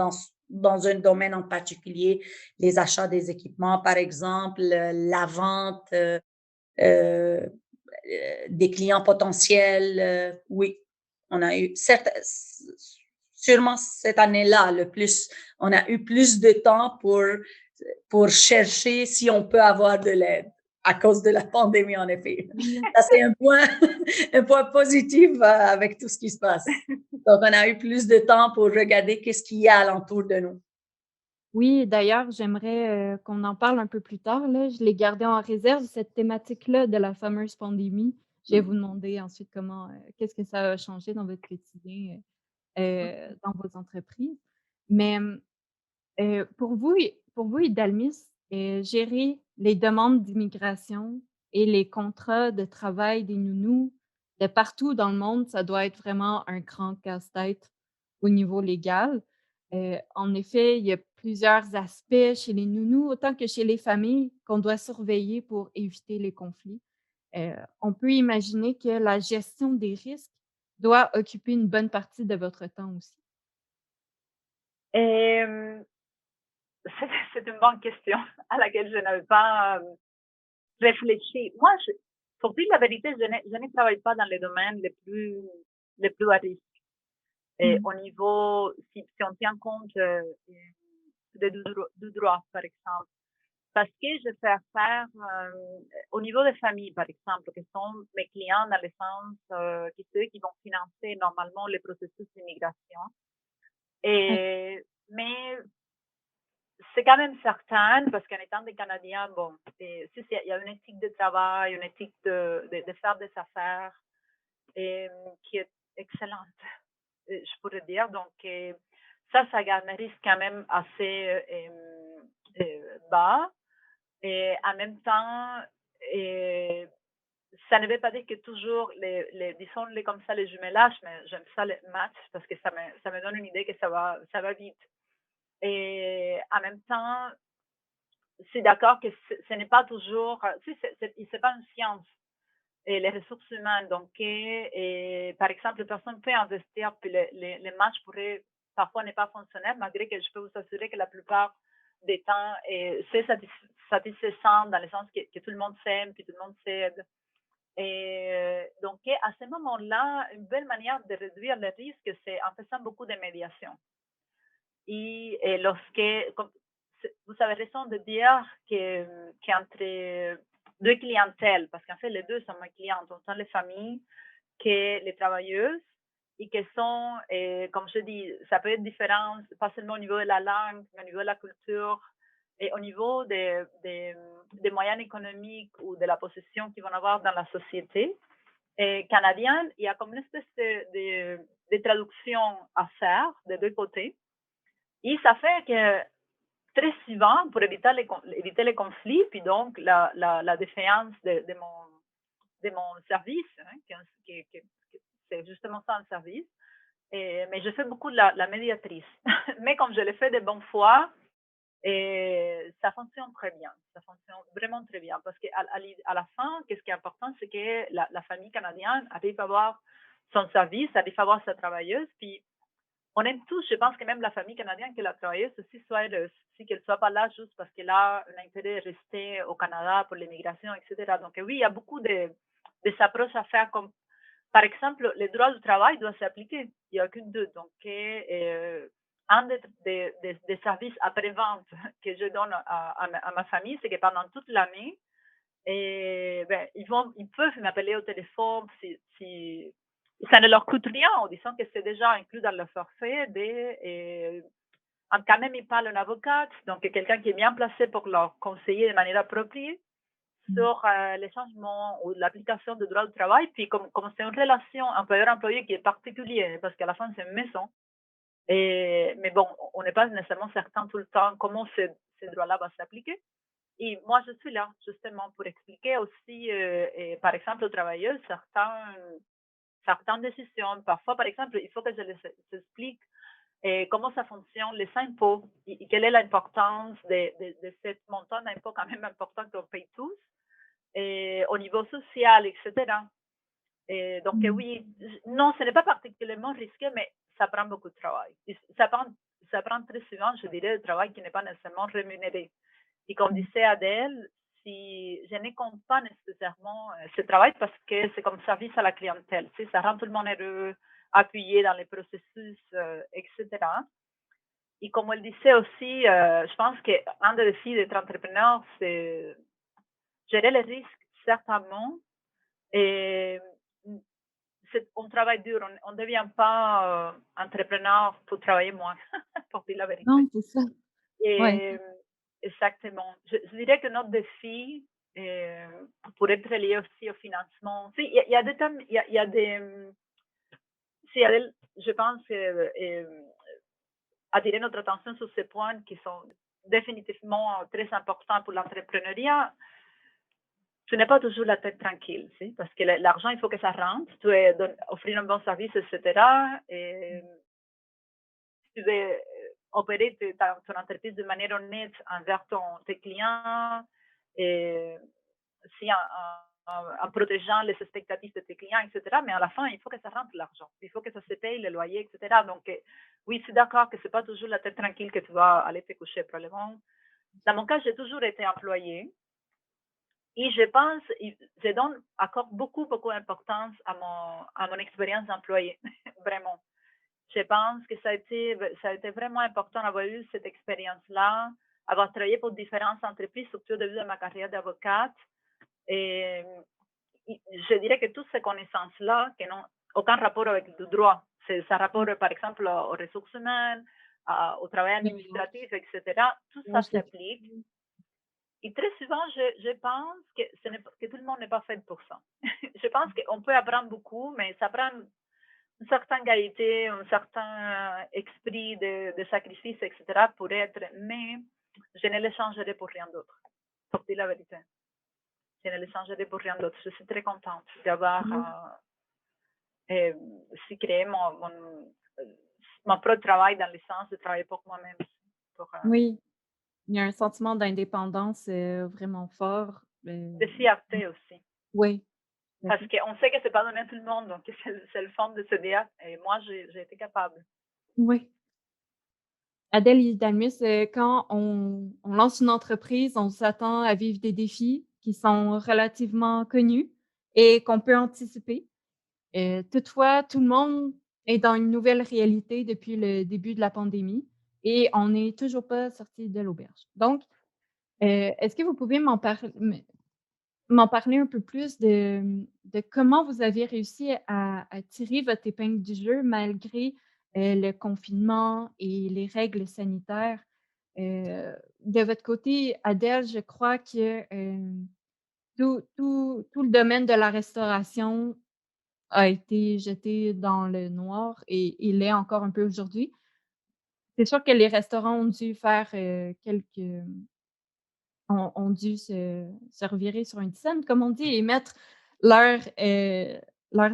Speaker 2: dans un domaine en particulier, les achats des équipements, par exemple, la vente, euh, des clients potentiels. Oui, on a eu sûrement cette année-là, on a eu plus de temps pour chercher si on peut avoir de l'aide à cause de la pandémie, en effet. Ça, c'est un point positif avec tout ce qui se passe. Donc, on a eu plus de temps pour regarder qu'est-ce qu'il y a alentour de nous.
Speaker 1: Oui, d'ailleurs, j'aimerais, qu'on en parle un peu plus tard, là. Je l'ai gardé en réserve, cette thématique-là de la fameuse pandémie. Je vais vous demander ensuite qu'est-ce que ça a changé dans votre quotidien, dans vos entreprises. Mais, pour vous, Idalmis, gérer les demandes d'immigration et les contrats de travail des nounous de partout dans le monde, ça doit être vraiment un grand casse-tête au niveau légal. En effet, il y a plusieurs aspects chez les nounous, autant que chez les familles, qu'on doit surveiller pour éviter les conflits. On peut imaginer que la gestion des risques doit occuper une bonne partie de votre temps aussi.
Speaker 3: Euh, c'est une bonne question à laquelle je n'avais pas réfléchi. Moi, pour dire la vérité, je ne travaille pas dans les domaines les plus à risque. Et
Speaker 1: Mmh.
Speaker 3: au niveau, si on tient compte du droit, par exemple, parce que je fais affaire au niveau des familles, par exemple, qui sont mes clients dans le sens qui sont ceux qui vont financer normalement les processus d'immigration.
Speaker 1: OK.
Speaker 3: Mais c'est quand même certain, parce qu'en étant des Canadiens, bon, il y a une éthique de travail, une éthique de faire des affaires qui est excellente, je pourrais dire. Donc, ça garde un risque quand même assez bas. Et en même temps, ça ne veut pas dire que toujours disons comme ça, les jumelages, mais j'aime ça les matchs parce que ça me donne une idée que ça va vite. Et en même temps, c'est d'accord que ce n'est pas toujours, c'est pas une science, et les ressources humaines. Donc, par exemple, personne peut investir, puis les matchs pourraient parfois ne pas fonctionner, malgré que je peux vous assurer que la plupart des temps, c'est satisfaisant dans le sens que tout le monde s'aime, puis tout le monde s'aide. Et donc, à ce moment-là, une belle manière de réduire le risque, c'est en faisant beaucoup de médiation. Et vous avez raison de dire qu'entre deux clientèles, parce qu'en fait, les deux sont mes clientes, autant les familles que les travailleuses, et qui sont, comme je dis, ça peut être différent, pas seulement au niveau de la langue, mais au niveau de la culture, et au niveau des moyens économiques ou de la position qu'ils vont avoir dans la société. Canadienne, il y a comme une espèce de traduction à faire des deux côtés. Et ça fait que très souvent, pour éviter les conflits, puis donc la défiance de mon service, hein, c'est justement ça un service, mais je fais beaucoup de la médiatrice. Mais comme je le fais de bonne foi, ça fonctionne très bien. Ça fonctionne vraiment très bien. Parce qu'à à la fin, ce qui est important, c'est que la famille canadienne arrive à avoir son service, arrive à avoir sa travailleuse, puis on aime tous, je pense que même la famille canadienne, que la travailleuse aussi soit heureuse, si qu'elle ne soit pas là juste parce qu'elle a un intérêt de rester au Canada pour l'immigration, etc. Donc oui, il y a beaucoup de approches à faire, comme par exemple, le droit du travail doit s'appliquer, il n'y a aucune doute. Donc, un des services après-vente que je donne à ma famille, c'est que pendant toute l'année, ils peuvent m'appeler au téléphone si ça ne leur coûte rien, en disant que c'est déjà inclus dans le forfait. Quand même, ils parlent un avocat, donc quelqu'un qui est bien placé pour leur conseiller de manière appropriée sur les changements ou l'application du droit du travail. Puis comme c'est une relation employeur-employé qui est particulière, parce qu'à la fin, c'est une maison. Mais bon, on n'est pas nécessairement certain tout le temps comment ce droit-là va s'appliquer. Et moi, je suis là justement pour expliquer aussi, par exemple, aux travailleurs certaines décisions. Parfois, par exemple, il faut que je les explique comment ça fonctionne, les impôts, et quelle est l'importance de ce montant d'impôts quand même important qu'on paye tous, et au niveau social, etc. Donc,
Speaker 1: Mmh.
Speaker 3: oui, non, ce n'est pas particulièrement risqué, mais ça prend beaucoup de travail. Ça prend très souvent, je dirais, du travail qui n'est pas nécessairement rémunéré. Et comme
Speaker 1: Mmh.
Speaker 3: disait Adèle, si je ne compte pas nécessairement ce travail parce que c'est comme service à la clientèle. Tu sais, ça rend tout le monde heureux. appuyer dans les processus, etc. Et comme elle disait aussi, je pense qu'un des défis d'être entrepreneur, c'est gérer les risques, certainement. Et on travaille dur, on ne devient pas entrepreneur pour travailler moins, pour dire la vérité.
Speaker 1: Non, c'est ça. Ouais.
Speaker 3: Et, exactement. Je dirais que notre défi pourrait être lié aussi au financement. Si, il y a des thèmes, il y a des, si, je pense, attirer notre attention sur ces points qui sont définitivement très importants pour l'entrepreneuriat. Tu n'es pas toujours la tête tranquille, parce que l'argent, il faut que ça rentre, tu dois offrir un bon service, etc. Et tu dois opérer ton entreprise de manière honnête envers tes clients, et aussi en protégeant les expectatives de tes clients, etc. Mais à la fin, il faut que ça rentre l'argent. Il faut que ça se paye, les loyers, etc. Donc, oui, je suis d'accord que ce n'est pas toujours la tête tranquille que tu vas aller te coucher, probablement. Dans mon cas, j'ai toujours été employée. Et je pense, je donne encore beaucoup d'importance à mon expérience d'employé, vraiment. Je pense que ça a été vraiment important d'avoir eu cette expérience-là, avoir travaillé pour différentes entreprises, surtout au début de ma carrière d'avocate. Et je dirais que toutes ces connaissances-là, qui n'ont aucun rapport avec le droit, ça rapport, par exemple, aux ressources humaines, au travail administratif, etc., tout ça s'applique. Et très souvent, je pense que tout le monde n'est pas fait pour ça. Je pense qu'on peut apprendre beaucoup, mais ça prend une certaine qualité, un certain esprit de sacrifice, etc. pour être, mais je ne le changerai pour rien d'autre, pour dire la vérité. Je ne le changerai pour rien d'autre. Je suis très contente d'avoir créé mon propre travail dans le sens de travailler pour moi-même.
Speaker 1: Oui, il y a un sentiment d'indépendance, vraiment fort,
Speaker 3: de fierté aussi.
Speaker 1: oui.
Speaker 3: Parce qu'on sait que c'est pas donné à tout le monde, donc c'est le fun de se dire, et moi, j'ai été capable.
Speaker 1: Oui. Adèle Hidalmus, quand on lance une entreprise, on s'attend à vivre des défis qui sont relativement connus et qu'on peut anticiper. Toutefois, tout le monde est dans une nouvelle réalité depuis le début de la pandémie et on n'est toujours pas sorti de l'auberge. Donc, est-ce que vous pouvez m'en parler un peu plus de comment vous avez réussi à tirer votre épingle du jeu malgré, le confinement et les règles sanitaires? De votre côté, Adèle, je crois que, tout le domaine de la restauration a été jeté dans le noir et il l'est encore un peu aujourd'hui. C'est sûr que les restaurants ont dû faire, ont dû se revirer sur une scène, comme on dit, et mettre leurs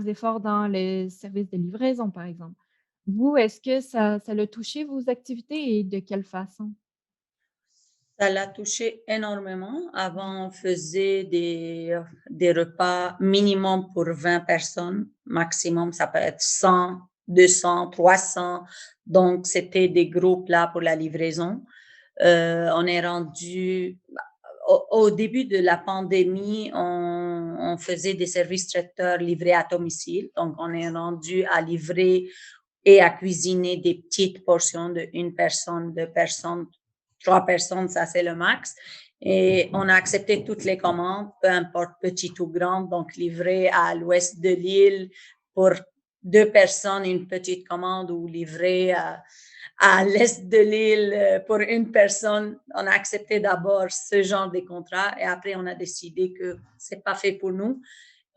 Speaker 1: efforts dans le service de livraison, par exemple. Vous, est-ce que ça l'a touché vos activités et de quelle façon?
Speaker 2: Ça l'a touché énormément. Avant, on faisait des repas minimum pour 20 personnes. Maximum, ça peut être 100, 200, 300. Donc, c'était des gros plats pour la livraison. On est rendu au début de la pandémie, on faisait des services traiteurs livrés à domicile. Donc, on est rendu à livrer et à cuisiner des petites portions de une personne, deux personnes, trois personnes, ça c'est le max. Et on a accepté toutes les commandes, peu importe petites ou grandes, donc livré à l'ouest de l'île pour deux personnes, une petite commande, ou livré à l'est de l'île pour une personne. On a accepté d'abord ce genre de contrat et après on a décidé que c'est pas fait pour nous.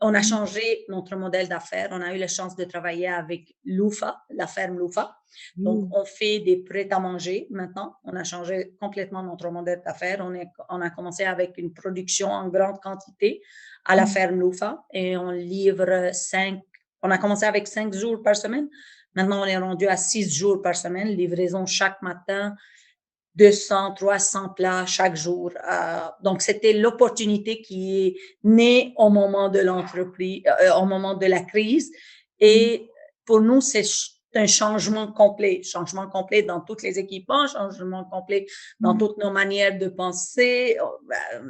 Speaker 2: On a changé notre modèle d'affaires. On a eu la chance de travailler avec Loufa, la ferme Loufa. Donc, on fait des prêts-à-manger maintenant. On a changé complètement notre modèle d'affaires. On a commencé avec une production en grande quantité à la ferme Loufa et on livre on a commencé avec 5 jours par semaine. Maintenant, on est rendu à 6 jours par semaine, livraison chaque matin, 200, 300 plats chaque jour. Donc, c'était l'opportunité qui est née au moment de l'entreprise, au moment de la crise. Et pour nous, c'est un changement complet dans tous les équipements, changement complet dans toutes nos manières de penser,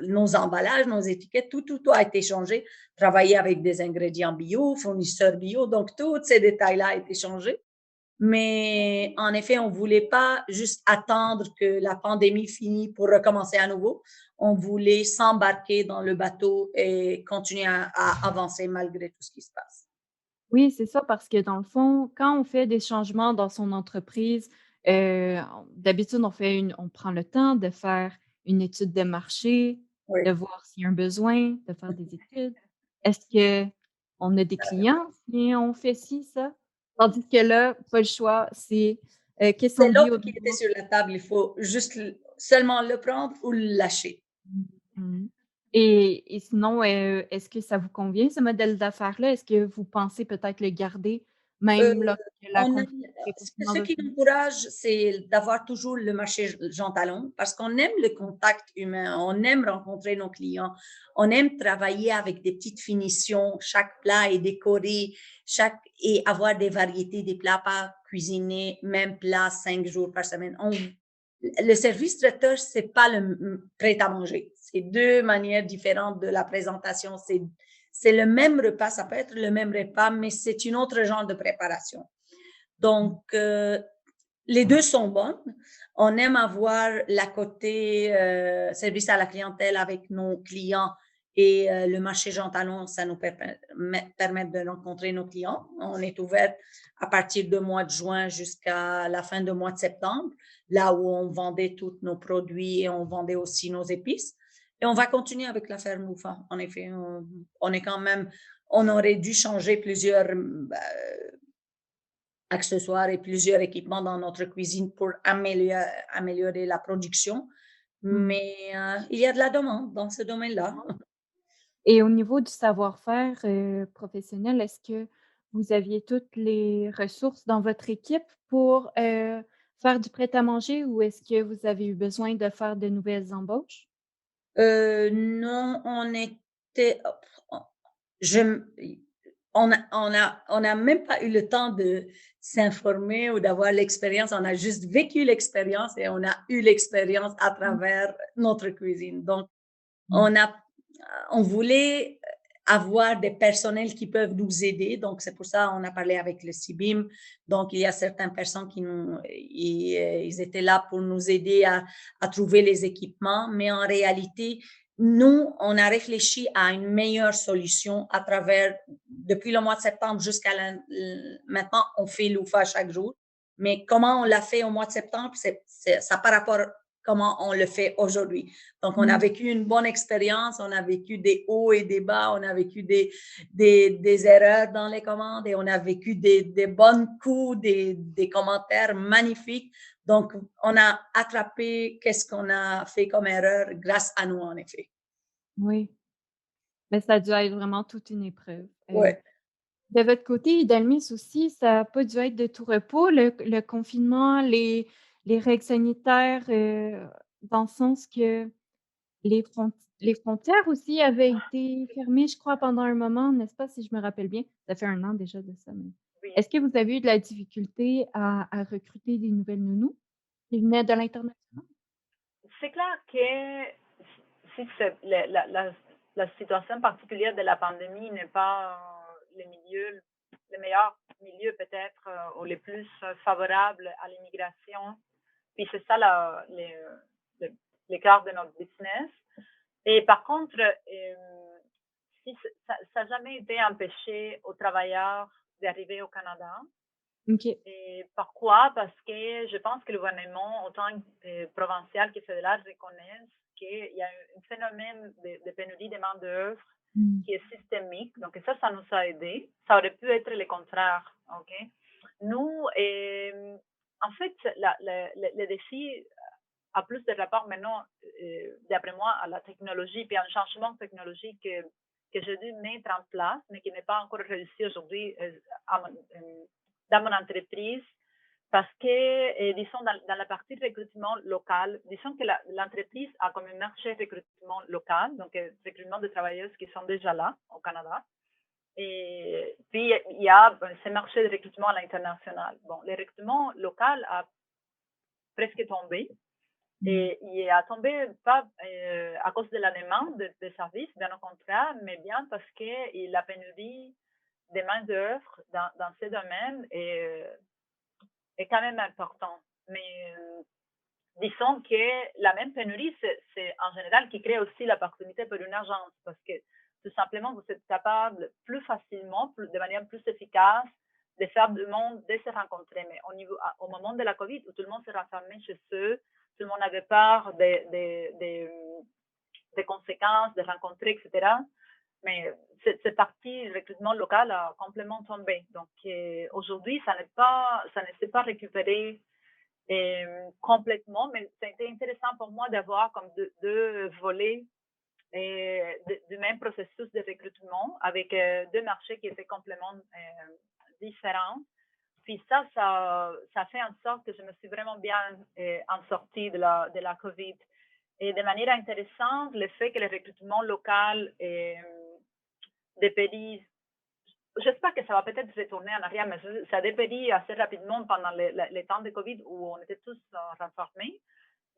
Speaker 2: nos emballages, nos étiquettes, tout a été changé. Travailler avec des ingrédients bio, fournisseurs bio, donc tous ces détails-là ont été changés. Mais en effet, on ne voulait pas juste attendre que la pandémie finisse pour recommencer à nouveau. On voulait s'embarquer dans le bateau et continuer à avancer malgré tout ce qui se passe.
Speaker 1: Oui, c'est ça, parce que dans le fond, quand on fait des changements dans son entreprise, d'habitude, on prend le temps de faire une étude de marché,
Speaker 2: Oui.
Speaker 1: de voir s'il y a un besoin, de faire des études. Est-ce qu'on a des clients si on fait ci, ça? Tandis que là, pas le choix, c'est, qu'est-ce
Speaker 2: C'est
Speaker 1: qu'on dit au
Speaker 2: l'offre qui était sur la table, il faut juste seulement le prendre ou le lâcher.
Speaker 1: Mmh. Et sinon, est-ce que ça vous convient ce modèle d'affaires-là? Est-ce que vous pensez peut-être le garder
Speaker 2: Euh,
Speaker 1: même lorsque la
Speaker 2: on aime,
Speaker 1: compagnie est complètement
Speaker 2: ce
Speaker 1: de
Speaker 2: qui nous encourage, c'est d'avoir toujours le marché Jean Talon parce qu'on aime le contact humain, on aime rencontrer nos clients, on aime travailler avec des petites finitions, chaque plat est décoré, et avoir des variétés des plats, pas cuisiner même plat 5 jours par semaine. Le service traiteur, c'est pas le prêt à manger. C'est deux manières différentes de la présentation. C'est le même repas, ça peut être le même repas, mais c'est une autre genre de préparation. Donc, les deux sont bonnes. On aime avoir la côté service à la clientèle avec nos clients et le marché Jean Talon, ça nous permet de rencontrer nos clients. On est ouvert à partir du mois de juin jusqu'à la fin du mois de septembre, là où on vendait tous nos produits et on vendait aussi nos épices. Et on va continuer avec la ferme Loufa. En effet, on est quand même, on aurait dû changer plusieurs accessoires et plusieurs équipements dans notre cuisine pour améliorer la production.
Speaker 1: Mmh.
Speaker 2: Mais il y a de la demande dans ce domaine-là.
Speaker 1: Et au niveau du savoir-faire, professionnel, est-ce que vous aviez toutes les ressources dans votre équipe pour, faire du prêt-à-manger ou est-ce que vous avez eu besoin de faire de nouvelles embauches?
Speaker 2: Non, on était, je, on n'a même pas eu le temps de s'informer ou d'avoir l'expérience. On a juste vécu l'expérience et on a eu l'expérience à
Speaker 1: Mmh.
Speaker 2: travers notre cuisine. Donc,
Speaker 1: Mmh.
Speaker 2: on voulait avoir des personnels qui peuvent nous aider. Donc, c'est pour ça qu'on a parlé avec le CIBIM. Donc, il y a certaines personnes ils étaient là pour nous aider à trouver les équipements. Mais en réalité, nous, on a réfléchi à une meilleure solution à travers, depuis le mois de septembre jusqu'à maintenant, on fait l'UFA chaque jour. Mais comment on l'a fait au mois de septembre, ça par rapport à comment on le fait aujourd'hui. Donc, on a
Speaker 1: Mmh.
Speaker 2: vécu une bonne expérience, on a vécu des hauts et des bas, on a vécu des erreurs dans les commandes et on a vécu des bons coups, des commentaires magnifiques. Donc, on a attrapé qu'est-ce qu'on a fait comme erreur grâce à nous, en effet.
Speaker 1: Oui, mais ça a dû être vraiment toute une épreuve.
Speaker 2: Ouais.
Speaker 1: De votre côté, Idalmis aussi, ça a pas dû être de tout repos, le confinement, les règles sanitaires, dans le sens que les frontières aussi avaient été fermées, je crois, pendant un moment, n'est-ce pas, si je me rappelle bien? Ça fait 1 an déjà de ça, mais
Speaker 3: Oui.
Speaker 1: est-ce que vous avez eu de la difficulté à recruter des nouvelles nounous qui venaient de l'international?
Speaker 3: C'est clair que si c'est la situation particulière de la pandémie n'est pas le meilleur milieu peut-être ou les plus favorables à l'immigration, puis c'est ça le cœur de notre business. Et par contre, si ça n'a jamais été empêché aux travailleurs d'arriver au Canada.
Speaker 1: OK.
Speaker 3: Et pourquoi? Parce que je pense que le gouvernement, autant provincial que fédéral, reconnaissent qu'il y a un phénomène de pénurie de main-d'œuvre
Speaker 1: Mmh.
Speaker 3: qui est systémique. Donc, ça nous a aidés. Ça aurait pu être le contraire. OK? Nous, en fait, le défi a plus de rapport maintenant, d'après moi, à la technologie, puis à un changement technologique que j'ai dû mettre en place, mais qui n'est pas encore réussi aujourd'hui dans mon entreprise, parce que, disons, dans la partie recrutement local, disons que l'entreprise a comme un marché recrutement local, donc recrutement de travailleuses qui sont déjà là au Canada. Et puis, il y a ce marché de recrutement à l'international. Bon, le recrutement local a presque tombé. Et il a tombé pas à cause de la demande des services, bien au contraire, mais bien parce que la pénurie des main-d'œuvre dans ces domaines est quand même importante. Mais disons que la même pénurie, c'est en général qui crée aussi l'opportunité pour une agence parce que tout simplement, vous êtes capable plus facilement, de manière plus efficace, de faire du monde, de se rencontrer. Mais au moment de la COVID, où tout le monde s'est renfermé chez eux, tout le monde avait peur des conséquences, de rencontrer, etc. Mais cette partie recrutement local a complètement tombé. Donc, aujourd'hui, ça ne s'est pas récupéré complètement, mais c'était intéressant pour moi d'avoir comme deux volets du même processus de recrutement avec deux marchés qui étaient complètement différents. Puis ça fait en sorte que je me suis vraiment bien en sortie de la COVID. Et de manière intéressante, le fait que le recrutement local des pays, j'espère que ça va peut-être retourner en arrière, mais ça a dépéri assez rapidement pendant les temps de COVID où on était tous renfermés.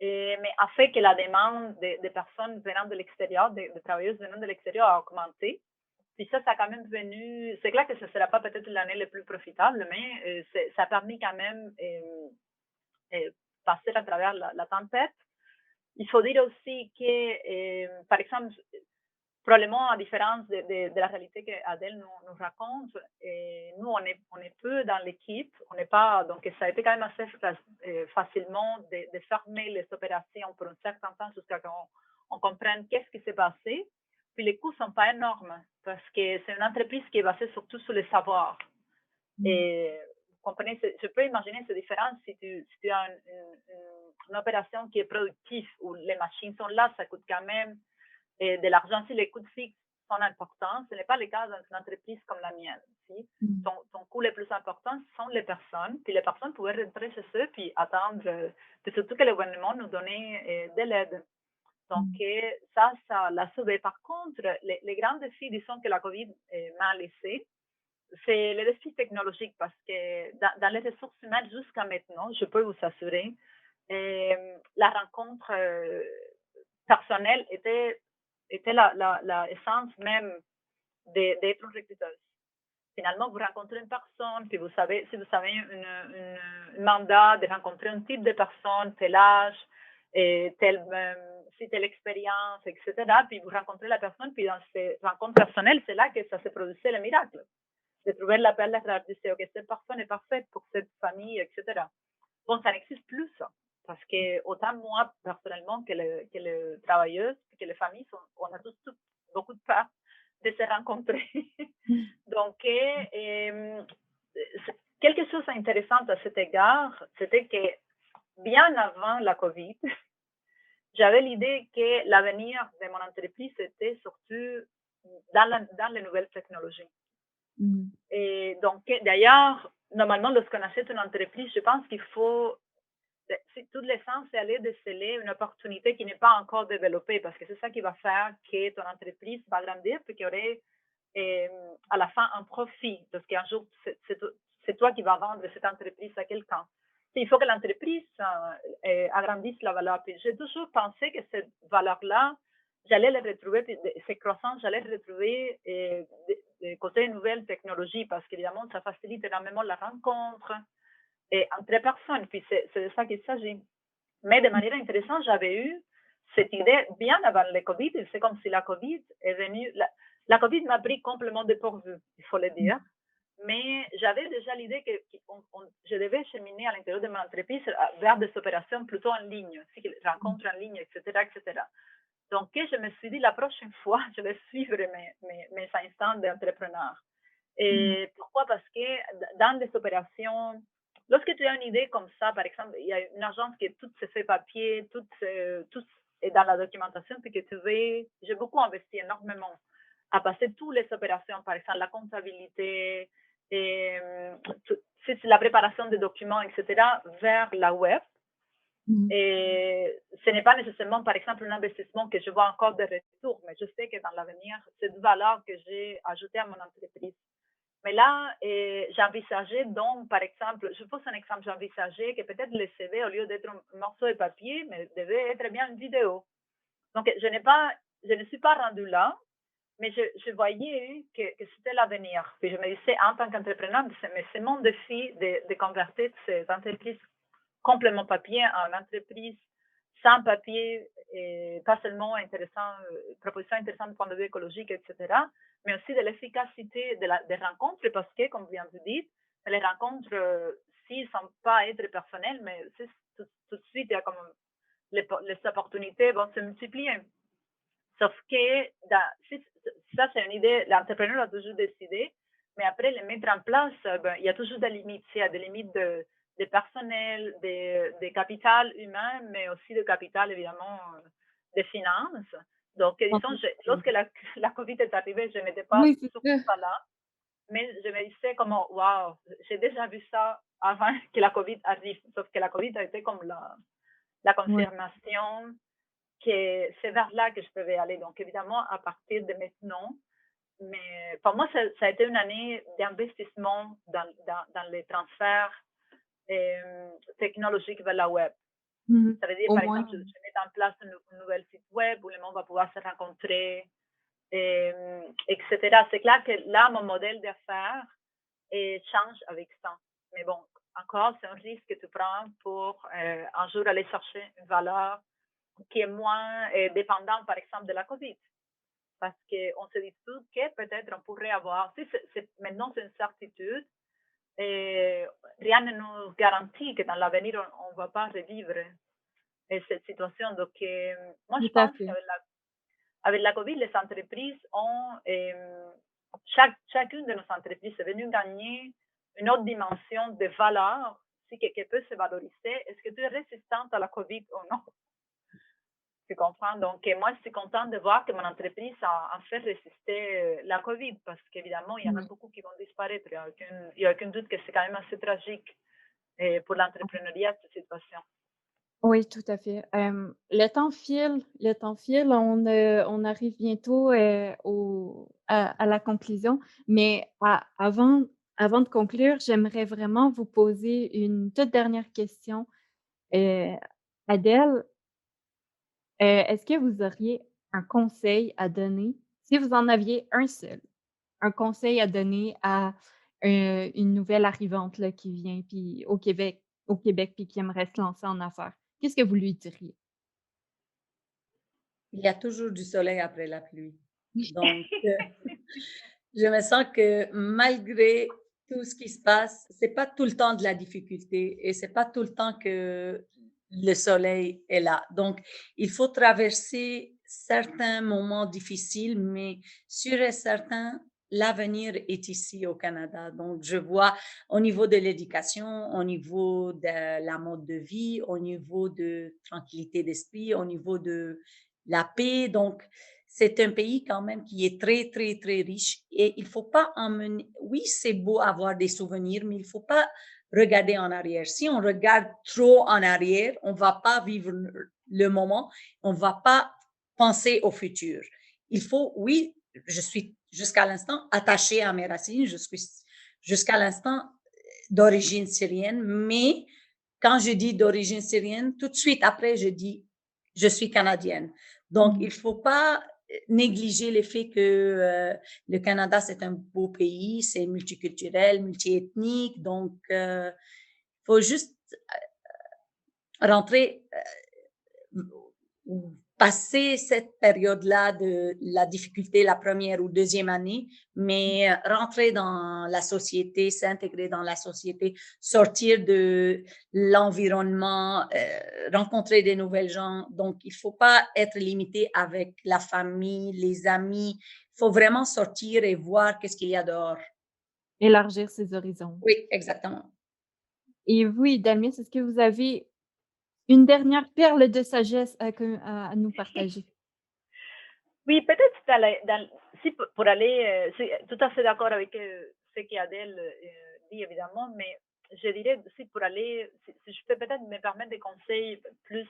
Speaker 3: Mais a fait que la demande des personnes venant de l'extérieur, des travailleuses venant de l'extérieur a augmenté. Puis ça a quand même venu, c'est clair que ce ne sera pas peut-être l'année la plus profitable, mais ça a permis quand même passer à travers la tempête. Il faut dire aussi que, par exemple, probablement à différence de la réalité qu'Adèle nous raconte, nous, on est peu dans l'équipe, on n'est pas, donc ça a été quand même assez facilement de fermer les opérations pour un certain temps jusqu'à ce qu'on comprenne qu'est-ce qui s'est passé. Puis les coûts ne sont pas énormes parce que c'est une entreprise qui est basée surtout sur le savoir. Et vous comprenez, je peux imaginer cette différence si tu as une opération qui est productive où les machines sont là, ça coûte quand même de l'argent. Si les coûts fixes sont importants, ce n'est pas le cas dans une entreprise comme la mienne. Si ton coût le plus important sont les personnes, puis les personnes pouvaient rentrer chez eux puis attendre, puis surtout que le gouvernement nous donnait de l'aide. Donc, ça l'a sauvé. Par contre, les grands défis, disons, que la COVID m'a laissé, c'est les défis technologiques parce que dans les ressources humaines jusqu'à maintenant, je peux vous assurer, la rencontre personnelle était la essence même d'être une recruteuse. Finalement, vous rencontrez une personne, puis vous savez, si vous avez un mandat de rencontrer un type de personne, tel âge, si telle expérience, etc., puis vous rencontrez la personne, puis dans ces rencontres personnelles, c'est là que ça se produisait le miracle. De trouver la perle rare, de dire, OK, cette personne est parfaite pour cette famille, etc. Bon, ça n'existe plus, ça. Parce que autant moi, personnellement, que les travailleuses, que les familles, on a tous beaucoup de peur de se rencontrer. Donc, quelque chose d'intéressant à cet égard, c'était que bien avant la COVID, j'avais l'idée que l'avenir de mon entreprise était surtout dans les nouvelles technologies. Et donc, d'ailleurs, normalement, lorsqu'on achète une entreprise, je pense qu'il faut, tout l'essence, c'est aller déceler une opportunité qui n'est pas encore développée, parce que c'est ça qui va faire que ton entreprise va grandir, puis qu'il y aurait à la fin un profit, parce qu'un jour, c'est toi qui vas vendre cette entreprise à quelqu'un. Il faut que l'entreprise agrandisse la valeur. Puis j'ai toujours pensé que cette valeur-là, j'allais les retrouver, ces croissances, j'allais les retrouver côté nouvelles technologies, parce qu'évidemment, ça facilite énormément la rencontre entre les personnes, puis c'est de ça qu'il s'agit. Mais de manière intéressante, j'avais eu cette idée bien avant le COVID, et c'est comme si la COVID est venue, la COVID m'a pris complètement dépourvu, il faut le dire, mais j'avais déjà l'idée que je devais cheminer à l'intérieur de mon entreprise vers des opérations plutôt en ligne, rencontres en ligne, etc., etc. Donc, je me suis dit, la prochaine fois, je vais suivre mes instants d'entrepreneur. Et pourquoi? Parce que dans les opérations, lorsque tu as une idée comme ça, par exemple, il y a une agence qui tout se fait papier, tout est dans la documentation, puis que tu veux, j'ai beaucoup investi énormément à passer toutes les opérations, par exemple, la comptabilité, la préparation des documents, etc., vers la web.
Speaker 1: Mmh.
Speaker 3: Et ce n'est pas nécessairement, par exemple, un investissement que je vois encore de retour, mais je sais que dans l'avenir, c'est une valeur que j'ai ajoutée à mon entreprise. Mais là, j'ai envisagé donc, par exemple, je pose un exemple, j'ai envisagé que peut-être le CV, au lieu d'être un morceau de papier, mais devait être bien une vidéo. Donc, je ne suis pas rendue là, mais je voyais que c'était l'avenir. Puis je me disais, en tant qu'entrepreneur, mais c'est mon défi de convertir ces entreprises complètement papier en entreprise sans papier, et pas seulement intéressant, proposition intéressante du point de vue écologique, etc., mais aussi de l'efficacité des rencontres, parce que, comme vient de dire, les rencontres, s'ils ne sont pas être personnelles, mais tout de suite, il y a comme les opportunités vont se multiplier. Sauf que ça, c'est une idée, l'entrepreneur a toujours décidé, mais après, les mettre en place, il y a toujours des limites. Il y a des limites de personnel, de capital humain, mais aussi de capital, évidemment, de finances. Donc, disons, lorsque la COVID est arrivée, je n'étais pas,
Speaker 1: Oui, c'est
Speaker 3: surtout
Speaker 1: ça.
Speaker 3: pas là, mais je me disais comme, waouh, j'ai déjà vu ça avant que la COVID arrive. Sauf que la COVID a été comme la
Speaker 1: Ouais.
Speaker 3: confirmation que c'est vers là que je devais aller. Donc, évidemment, à partir de maintenant, mais pour moi, ça a été une année d'investissement dans les transferts technologiques vers la web.
Speaker 1: Mmh.
Speaker 3: Ça veut dire,
Speaker 1: Au
Speaker 3: par
Speaker 1: moins.
Speaker 3: exemple, je mets en place un nouvel site web où le monde va pouvoir se rencontrer, etc. C'est clair que là, mon modèle d'affaires change avec ça. Mais bon, encore, c'est un risque que tu prends pour un jour aller chercher une valeur qui est moins dépendante, par exemple, de la COVID. Parce qu'on se dit tout que peut-être on pourrait avoir, si maintenant c'est une certitude, et rien ne nous garantit que dans l'avenir on ne va pas revivre cette situation. Donc, moi je
Speaker 1: Tout à
Speaker 3: pense
Speaker 1: fait.
Speaker 3: qu'avec la COVID, les entreprises ont, chacune de nos entreprises est venue gagner une autre dimension de valeur, si quelqu'un peut se valoriser. Est-ce que tu es résistante à la COVID ou non? Tu comprends? Donc, moi, je suis contente de voir que mon entreprise a fait résister la COVID parce qu'évidemment, il y en a
Speaker 1: Ouais.
Speaker 3: beaucoup qui vont disparaître. Il n'y a aucun doute que c'est quand même assez tragique pour l'entrepreneuriat, cette situation.
Speaker 1: Oui, tout à fait. Le temps file, on arrive bientôt, à la conclusion, mais avant de conclure, j'aimerais vraiment vous poser une toute dernière question. Heu, Adèle, est-ce que vous auriez un conseil à donner, si vous en aviez un seul, un conseil à donner à, une nouvelle arrivante là qui vient puis au Québec puis qui aimerait se lancer en affaires? Qu'est-ce que vous lui diriez?
Speaker 2: Il y a toujours du soleil après la pluie. Donc, je me sens que malgré tout ce qui se passe, c'est pas tout le temps de la difficulté et c'est pas tout le temps que le soleil est là. Donc, il faut traverser certains moments difficiles, mais sûr et certain, l'avenir est ici au Canada. Donc, je vois au niveau de l'éducation, au niveau de la mode de vie, au niveau de tranquillité d'esprit, au niveau de la paix. Donc, c'est un pays quand même qui est très, très, très riche et il faut pas emmener, oui, c'est beau avoir des souvenirs, mais il faut pas regarder en arrière. Si on regarde trop en arrière, on va pas vivre le moment, on va pas penser au futur. Il faut, oui, je suis jusqu'à l'instant attachée à mes racines, je suis jusqu'à l'instant d'origine syrienne, mais quand je dis d'origine syrienne, tout de suite après, je dis je suis canadienne. Donc, il
Speaker 1: Mmh.
Speaker 2: ne faut pas négliger le fait que le Canada, c'est un beau pays, c'est multiculturel, multiethnique. Donc, il faut juste rentrer passer cette période-là de la difficulté, la première ou deuxième année, mais rentrer dans la société, s'intégrer dans la société, sortir de l'environnement, rencontrer des nouvelles gens. Donc, il ne faut pas être limité avec la famille, les amis. Il faut vraiment sortir et voir qu'est-ce qu'il y a dehors.
Speaker 1: Élargir ses horizons.
Speaker 2: Oui, exactement.
Speaker 1: Et vous, Idalmis, est-ce que vous avez une dernière perle de sagesse à nous partager?
Speaker 3: Oui, peut-être si pour aller, je suis tout à fait d'accord avec ce qu'Adèle dit, évidemment, mais je dirais aussi pour aller, si je peux peut-être me permettre des conseils plus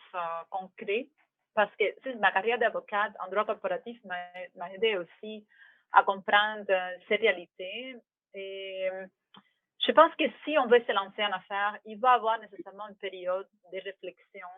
Speaker 3: concrets, parce que ma carrière d'avocate en droit corporatif m'a aidé aussi à comprendre ces réalités. Et je pense que si on veut se lancer en affaires, il va y avoir nécessairement une période de réflexion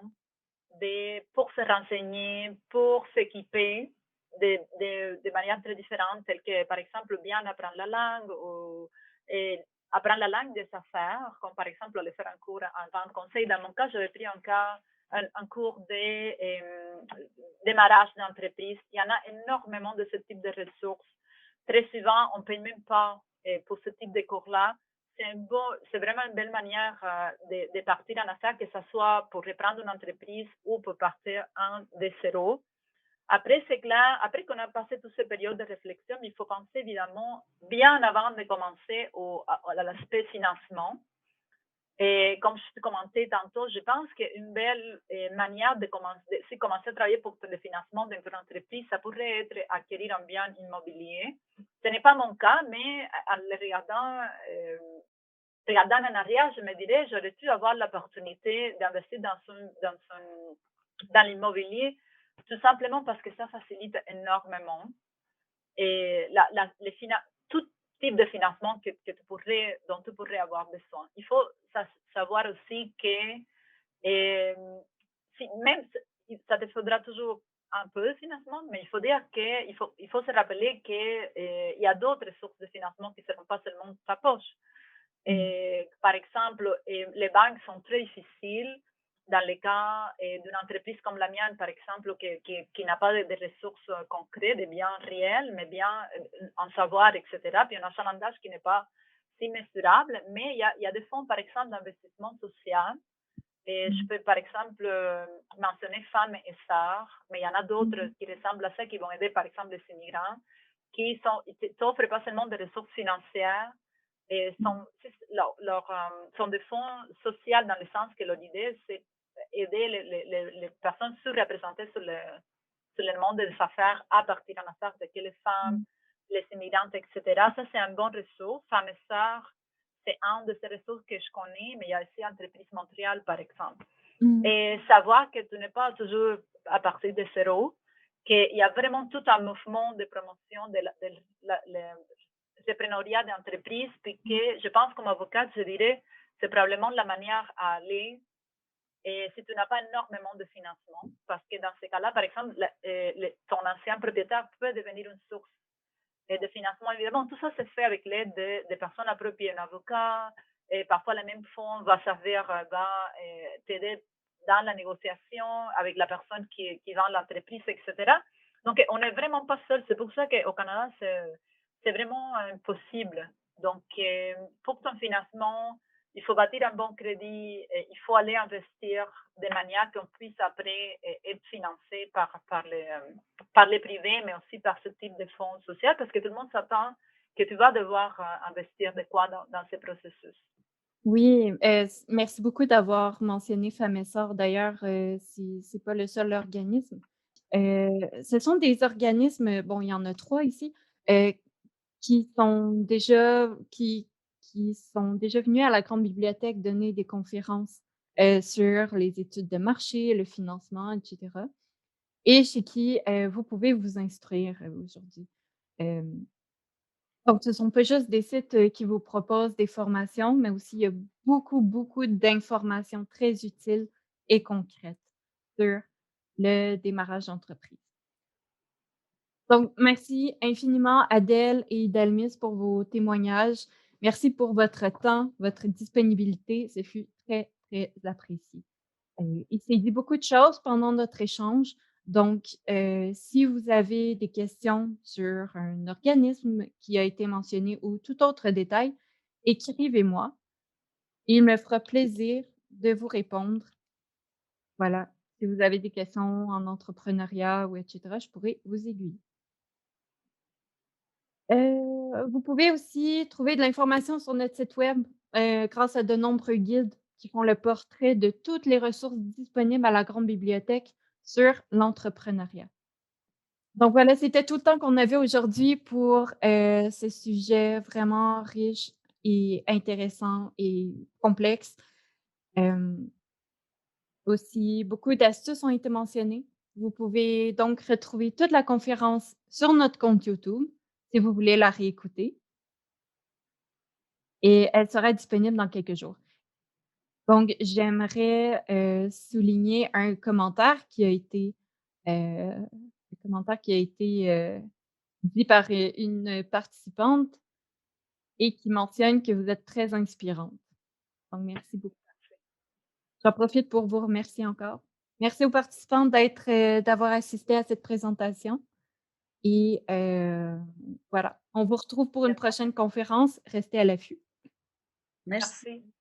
Speaker 3: pour se renseigner, pour s'équiper de manière très différente, telles que, par exemple, bien apprendre la langue ou et apprendre la langue des affaires, comme par exemple aller faire un cours en vente conseil. Dans mon cas, j'avais pris un cours de démarrage d'entreprise. Il y en a énormément de ce type de ressources. Très souvent, on ne paye même pas pour ce type de cours-là. C'est vraiment une belle manière de partir en affaires, que ce soit pour reprendre une entreprise ou pour partir de zéro. Après, c'est clair, après qu'on a passé toute cette période de réflexion, il faut penser évidemment bien avant de commencer à l'aspect financement. Et comme je te commentais tantôt, je pense qu'une belle manière de commencer à travailler pour le financement d'une entreprise, ça pourrait être acquérir un bien immobilier. Ce n'est pas mon cas, mais en le regardant en arrière, je me dirais, j'aurais dû avoir l'opportunité d'investir dans l'immobilier, tout simplement parce que ça facilite énormément. Et tout type de financement dont tu pourrais avoir besoin. Il faut savoir aussi que même ça te faudra toujours un peu de financement, mais il faut se rappeler qu'il y a d'autres sources de financement qui ne seront pas seulement de ta poche. Par exemple, les banques sont très difficiles dans le cas d'une entreprise comme la mienne, par exemple, qui n'a pas de ressources concrètes, de biens réels, mais bien en savoir, etc. Puis un achalandage qui n'est pas si mesurable, mais il y a des fonds, par exemple, d'investissement social. Et je peux, par exemple, mentionner Femmes et Sœurs, mais il y en a d'autres qui ressemblent à ça, qui vont aider, par exemple, les immigrants, qui t'offrent pas seulement des ressources financières, et sont des fonds sociaux dans le sens que leur idée, c'est aider les personnes sous-représentées sur le monde des affaires à partir en affaires, de que les femmes, les immigrantes, etc. Ça, c'est un bon ressource. Femmes et Sœurs, c'est un de ces ressources que je connais, mais il y a aussi Entreprise Montréal, par exemple. Et savoir que tu n'es pas toujours à partir de zéro, qu'il y a vraiment tout un mouvement de promotion de l'entrepreneuriat d'entreprise, puis que je pense comme avocate, je dirais, c'est probablement la manière à aller. Et si tu n'as pas énormément de financement, parce que dans ces cas-là, par exemple, ton ancien propriétaire peut devenir une source de financement. Évidemment, tout ça se fait avec l'aide de personnes appropriées, un avocat, et parfois le même fonds va t'aider dans la négociation avec la personne qui vend l'entreprise, etc. Donc, on n'est vraiment pas seul. C'est pour ça qu'au Canada, c'est vraiment impossible. Donc, pour ton financement, il faut bâtir un bon crédit, et il faut aller investir de manière qu'on puisse après être financé par les privés, mais aussi par ce type de fonds sociaux, parce que tout le monde s'attend que tu vas devoir investir de quoi dans ce processus.
Speaker 1: Oui, merci beaucoup d'avoir mentionné Femmes et Sœurs. D'ailleurs, c'est pas le seul organisme. Ce sont des organismes, bon, il y en a 3 ici, qui sont déjà venus à la Grande Bibliothèque donner des conférences, sur les études de marché, le financement, et cetera, et chez qui, vous pouvez vous instruire, aujourd'hui. Donc ce sont pas juste des sites, qui vous proposent des formations, mais aussi il y a beaucoup, beaucoup d'informations très utiles et concrètes sur le démarrage d'entreprise. Donc merci infiniment Adèle et Dalmis pour vos témoignages. Merci pour votre temps, votre disponibilité. Ce fut très, très apprécié. Il s'est dit beaucoup de choses pendant notre échange. Donc, si vous avez des questions sur un organisme qui a été mentionné ou tout autre détail, écrivez-moi. Il me fera plaisir de vous répondre. Voilà. Si vous avez des questions en entrepreneuriat ou etc., je pourrais vous aiguiller. Vous pouvez aussi trouver de l'information sur notre site web, grâce à de nombreux guides qui font le portrait de toutes les ressources disponibles à la Grande Bibliothèque sur l'entrepreneuriat. Donc voilà, c'était tout le temps qu'on avait aujourd'hui pour, ce sujet vraiment riche et intéressant et complexe. Aussi, beaucoup d'astuces ont été mentionnées. Vous pouvez donc retrouver toute la conférence sur notre compte YouTube si vous voulez la réécouter et elle sera disponible dans quelques jours. Donc, j'aimerais, souligner un commentaire qui a été, dit par, une participante et qui mentionne que vous êtes très inspirante. Donc merci beaucoup. J'en profite pour vous remercier encore. Merci aux participants d'avoir assisté à cette présentation et voilà. On vous retrouve pour une prochaine conférence. Restez à l'affût.
Speaker 2: Merci.
Speaker 3: Merci.